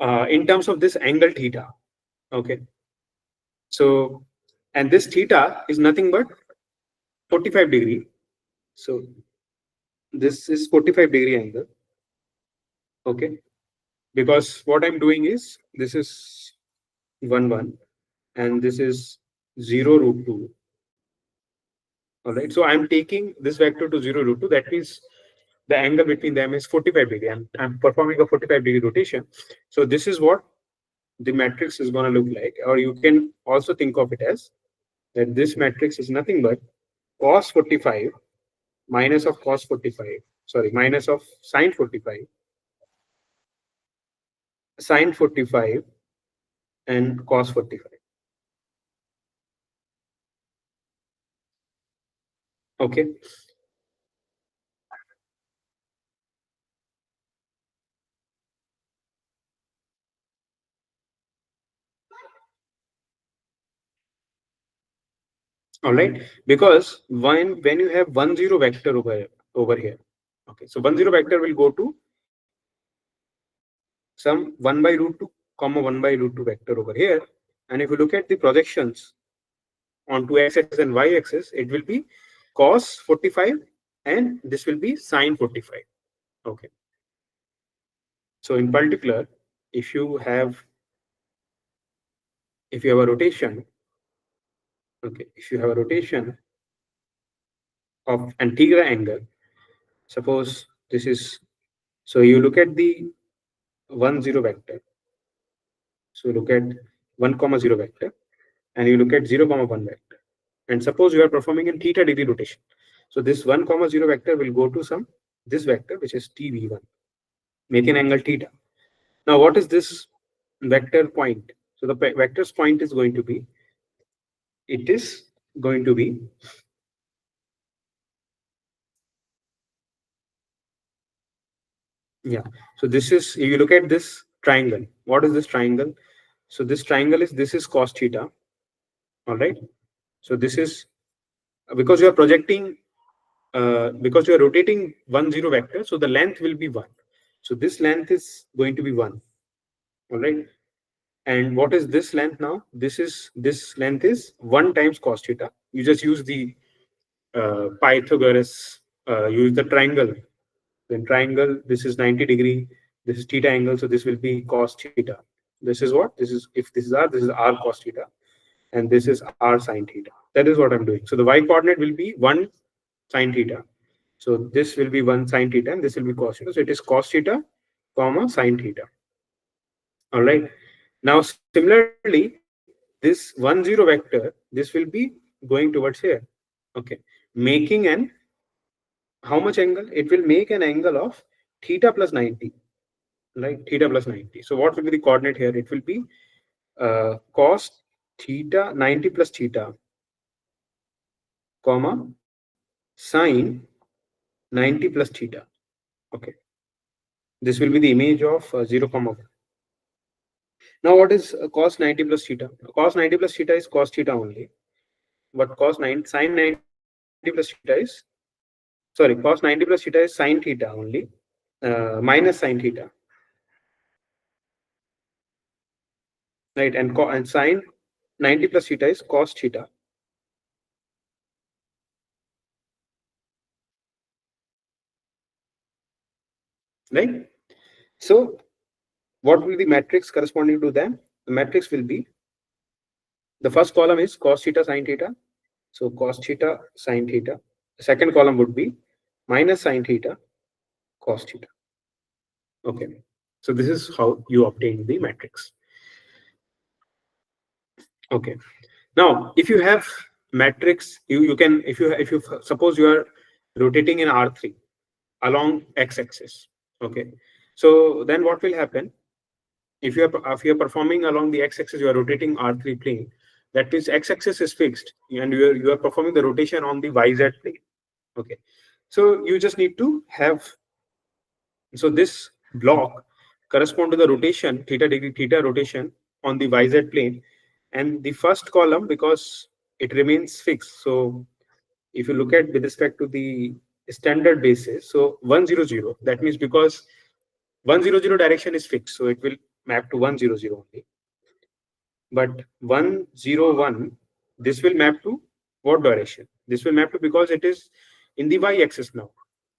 in terms of this angle theta. Okay. So, and this theta is nothing but 45 degree. So this is 45-degree angle. Okay. Because what I'm doing is this is 1 1 and this is 0 root 2. All right. So I'm taking this vector to 0 root 2. That means the angle between them is 45 degree. I'm performing a 45-degree rotation. So this is what the matrix is going to look like. Or you can also think of it as that this matrix is nothing but cos 45 minus of cos 45. Sorry, minus of sine 45, sine 45, and cos 45. Okay. All right. Because when you have 1 0 vector over here. Okay. So 1 0 vector will go to some 1 by root 2 comma 1 by root 2 vector over here. And if you look at the projections onto x-axis and y-axis, it will be cos 45 and this will be sine 45. Okay. So in particular, if you have a rotation, okay, if you have a rotation of anterior angle, suppose this is, so you look at the 1 0 vector. So look at 1 comma 0 vector and you look at 0 comma 1 vector. And suppose you are performing in theta degree rotation. So this 1 comma 0 vector will go to some this vector which is tv1, make an angle theta. Now what is this vector point? So the vector's point is going to be, it is going to be yeah. So this is, if you look at this triangle, what is this triangle? So this triangle is, this is cos theta. All right. So this is because you are projecting, because you are rotating 1 0 vector, so the length will be 1. So this length is going to be 1. All right. And what is this length now? This length is 1 times cos theta. You just use the Pythagoras, use the triangle. Then triangle, this is 90 degree, this is theta angle, so this will be cos theta. This is what? This is, if this is r cos theta, and this is r sine theta. That is what I'm doing. So the y coordinate will be 1 sine theta. So this will be 1 sine theta, and this will be cos theta. So it is cos theta, comma sine theta. All right. Now similarly, this 1 0 vector, this will be going towards here. Okay, making an, how much angle? It will make an angle of theta plus 90. like theta plus 90. So what will be the coordinate here? It will be cos theta 90 plus theta, comma sine 90 plus theta. Okay, this will be the image of 0 comma 1. Now what is cos 90 plus theta? Cos 90 plus theta is cos theta only, but cos 9 sine 90 plus theta is, sorry, cos 90 plus theta is sine theta only, minus sine theta, right? And sine 90 plus theta is cos theta. Right? So what will be the matrix corresponding to them? The matrix will be, the first column is cos theta sine theta. So cos theta sine theta. The second column would be minus sine theta cos theta. Okay. So this is how you obtain the matrix. Okay. Now, if you have matrix, you can, if you suppose you are rotating in R3 along x-axis. Okay. So then what will happen? If you're performing along the x-axis, you are rotating R3 plane. That means x-axis is fixed, and you are performing the rotation on the YZ plane. Okay, so you just need to have, so this block correspond to the rotation theta degree theta rotation on the YZ plane, and the first column, because it remains fixed. So if you look at with respect to the standard basis, so 100, that means because 100 direction is fixed, so it will map to 100 only. But 101, this will map to what direction? This will map to, because it is in the y-axis now,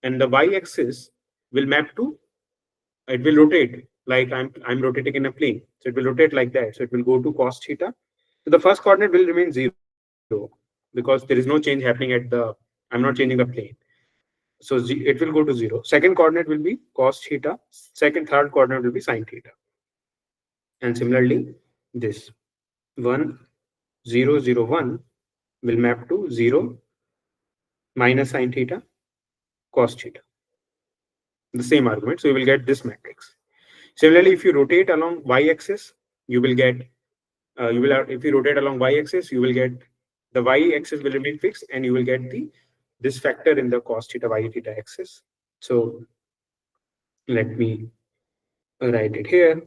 and the y-axis will map to, it will rotate like I'm rotating in a plane, so it will rotate like that. So it will go to cos theta. So the first coordinate will remain 0 because there is no change happening at the, I'm not changing the plane. So it will go to 0. Second coordinate will be cos theta. Third coordinate will be sine theta. And similarly, this 1, 0, 0, 1 will map to 0 minus sine theta cos theta. The same argument. So you will get this matrix. Similarly, if you rotate along y-axis, you will get, if you rotate along y-axis, you will get, the y-axis will remain fixed, and you will get this factor in the cos theta y theta axis. So let me write it here.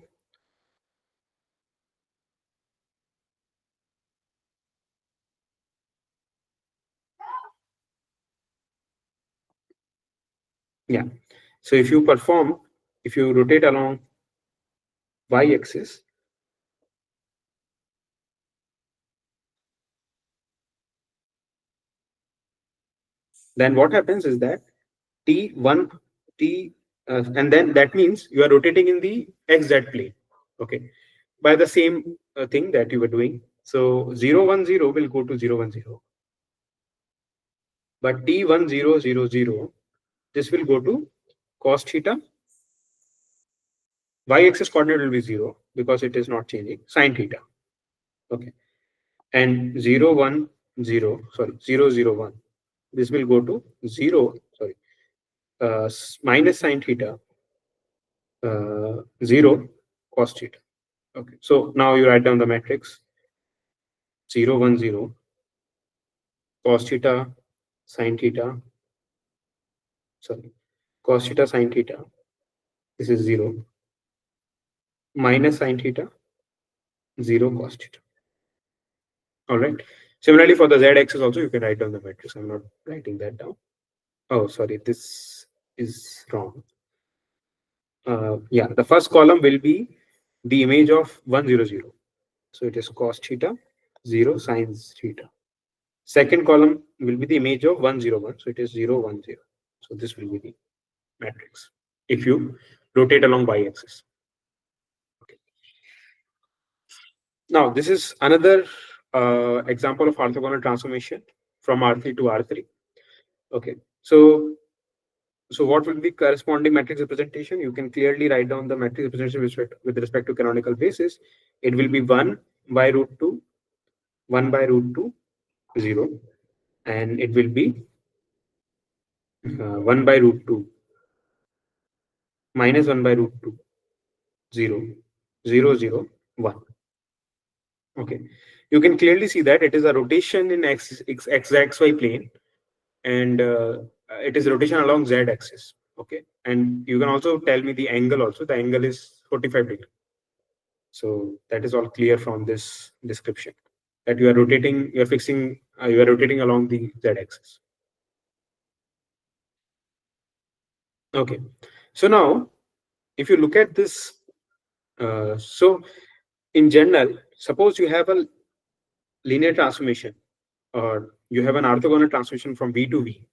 Yeah. So if you rotate along y-axis, then what happens is that t1 t and then that means you are rotating in the xz plane. Okay, by the same thing that you were doing. So 0 1 0 will go to 0 1 0, but t1 0 0 0, this will go to cos theta. Y-axis coordinate will be 0 because it is not changing, sine theta. Okay, and 0 1 0, sorry, 0 0 1, this will go to 0, sorry, minus sine theta 0 cos theta. Okay, so now you write down the matrix 0 1 0 cos theta sine theta, sorry, cos theta sine theta, this is 0 minus sine theta 0 cos theta. All right. Similarly, for the z-axis also, you can write down the matrix. I'm not writing that down. Oh, sorry, this is wrong. Yeah, the first column will be the image of 1 0 0. So it is cos theta 0 sine theta. Second column will be the image of 1 0 1. So it is 0 1 0. So this will be the matrix if you rotate along y-axis. Okay. Now this is another example of orthogonal transformation from R3 to R3. Okay, so what will be corresponding matrix representation? You can clearly write down the matrix representation with respect to canonical basis. It will be 1 by root 2, 1 by root 2, 0, and it will be 1 by root 2 minus 1 by root 2, 0, 0, 0, 1. Okay, you can clearly see that it is a rotation in xy plane, and it is rotation along z axis. Okay, and you can also tell me the angle also. The angle is 45 degrees. So that is all clear from this description, that you are rotating, you are fixing, you are rotating along the z axis. Okay, so now if you look at this, so in general, suppose you have a linear transformation, or you have an orthogonal transformation from V to V,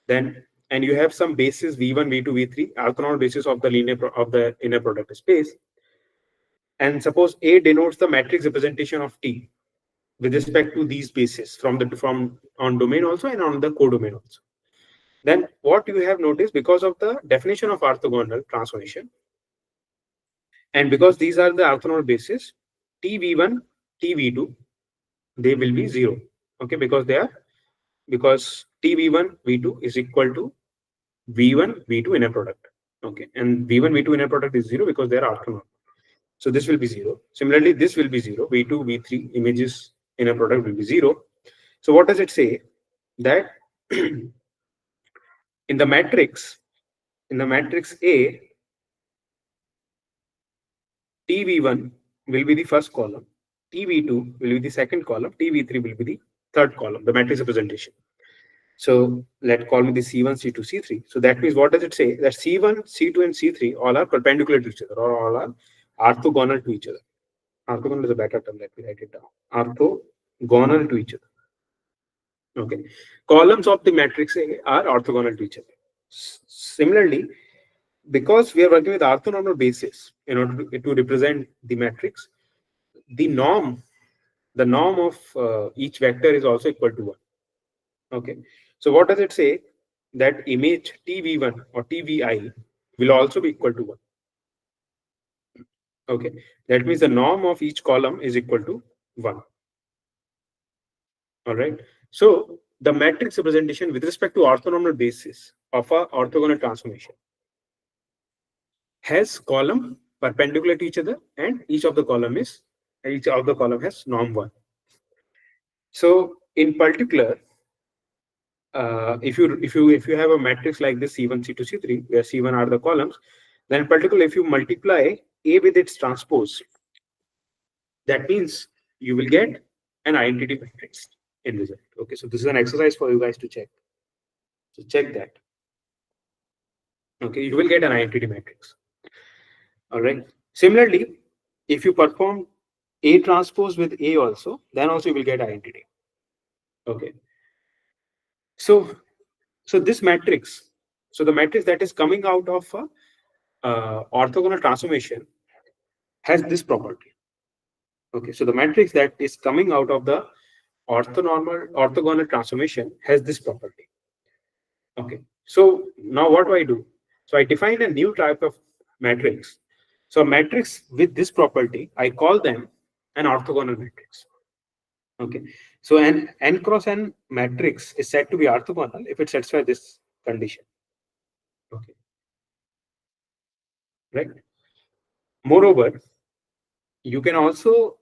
then, and you have some basis V1, V2, V3, orthogonal basis of the of the inner product space, and suppose A denotes the matrix representation of T with respect to these bases from on domain also and on the codomain also. Then what you have noticed, because of the definition of orthogonal transformation, and because these are the orthogonal bases, TV1, TV2, they will be 0. Okay, because TV1, V2 is equal to V1, V2 inner product. Okay, and V1, V2 inner product is 0 because they are orthogonal. So this will be 0. Similarly, this will be 0. V2, V3 images inner product will be 0. So what does it say? That in the matrix A, TV1 will be the first column, TV2 will be the second column, TV3 will be the third column, the matrix representation. So let's call me the C1, C2, C3. So that means, what does it say? That C1, C2, and C3 all are perpendicular to each other, or all are orthogonal to each other. Orthogonal is a better term. Let me write it down. Orthogonal to each other. Okay. Columns of the matrix A are orthogonal to each other. Similarly, because we are working with orthonormal basis in order to represent the matrix, the norm of each vector is also equal to 1. Okay, so what does it say? That image TV1 or TVI will also be equal to 1. Okay, that means the norm of each column is equal to 1. All right, so the matrix representation with respect to orthonormal basis of a orthogonal transformation has column perpendicular to each other, and each of the column has norm 1. So in particular, if you have a matrix like this, C1, C2, C3, where C1 are the columns, then in particular, if you multiply A with its transpose, that means you will get an identity matrix in result. Okay, so this is an exercise for you guys to check. So check that. Okay, you will get an identity matrix. All right. Similarly, if you perform A transpose with A also, then also you will get identity. Okay. So this matrix, so the matrix that is coming out of orthogonal transformation has this property. Okay, so the matrix that is coming out of the orthogonal transformation has this property. Okay, so now what do? So I define a new type of matrix. So a matrix with this property, I call them an orthogonal matrix. Okay, so an n cross n matrix is said to be orthogonal if it satisfies this condition. Okay, right? Moreover, you can also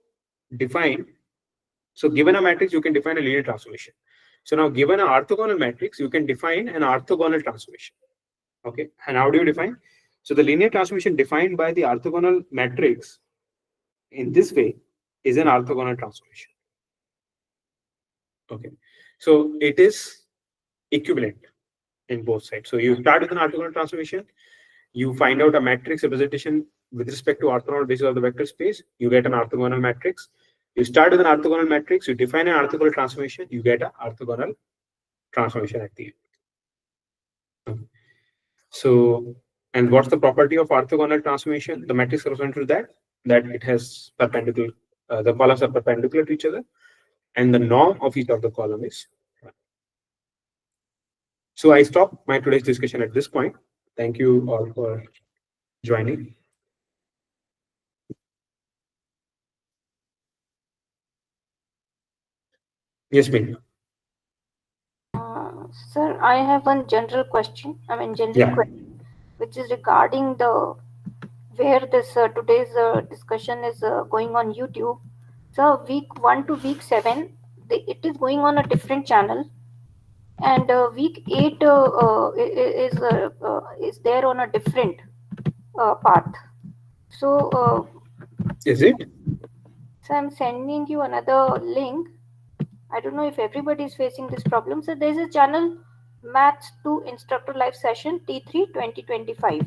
define, so given a matrix, you can define a linear transformation. So now given an orthogonal matrix, you can define an orthogonal transformation. Okay, and how do you define? So the linear transformation defined by the orthogonal matrix in this way is an orthogonal transformation. Okay, so it is equivalent in both sides. So you start with an orthogonal transformation, you find out a matrix representation with respect to orthogonal basis of the vector space, you get an orthogonal matrix. You start with an orthogonal matrix, you define an orthogonal transformation, you get an orthogonal transformation at the end. So, and what's the property of orthogonal transformation? The matrix corresponds to that it has perpendicular, the columns are perpendicular to each other, and the norm of each of the column is 1. So I stop my today's discussion at this point. Thank you all for joining. Yes, ma'am. Sir, I have one general question. General Yeah. question, which is regarding the where this today's discussion is going on YouTube. So week 1 to week 7, it is going on a different channel, and week 8 is there on a different path. So, Is it? so I'm sending you another link. I don't know if everybody is facing this problem. So there's a channel, Maths 2 Instructor Live Session T3 2025.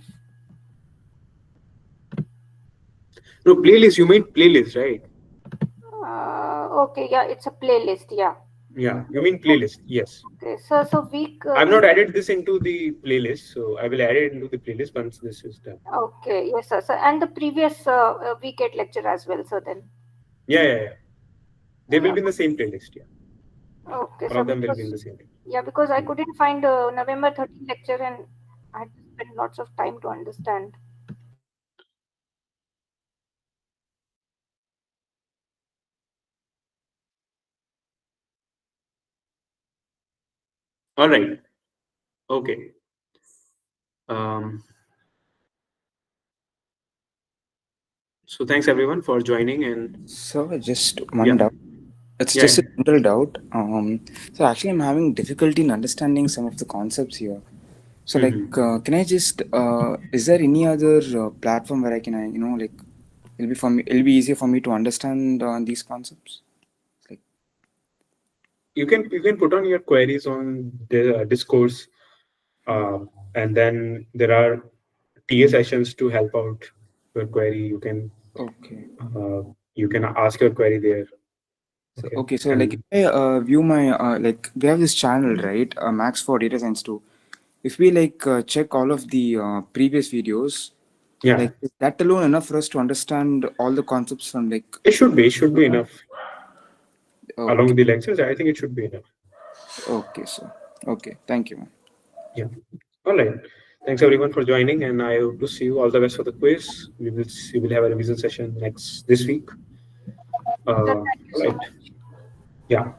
No, playlist. You mean playlist, right? Okay, yeah, it's a playlist. Yeah. Yeah, you mean playlist. Yes. Okay, so week. I've not added this into the playlist, so I will add it into the playlist once this is done. Okay, yes, sir. So, and the previous week 8 lecture as well. So then. Yeah. They will Yeah. be in the same playlist. Yeah. Okay, All so of them will because, be in the same playlist. yeah, because I couldn't find November 13 lecture, and I had to spend lots of time to understand. All right. Okay. Um, so thanks everyone for joining, and So just yeah, one doubt. It's yeah. just a general doubt. So actually, I'm having difficulty in understanding some of the concepts here. So like, Mhm. can I just? Is there any other platform where I can, like, it'll be for me. It'll be easier for me to understand these concepts. Like, You can put on your queries on the discourse, uh, and then there are TA sessions to help out your query. okay. Uh, you can ask your query there. Okay, Okay. So like, and if I view my like, we have this channel, right? Max for Data Science 2. If we like check all of the previous videos, yeah, like, is that alone enough for us to understand all the concepts from like? it should be enough along Okay. with the lectures. I think it should be enough. Okay. So okay. Thank you, man. Yeah. All right. Thanks everyone for joining, and I hope to see you. All the best for the quiz. We will have a revision session this week. So All thank you so right. much. Yeah.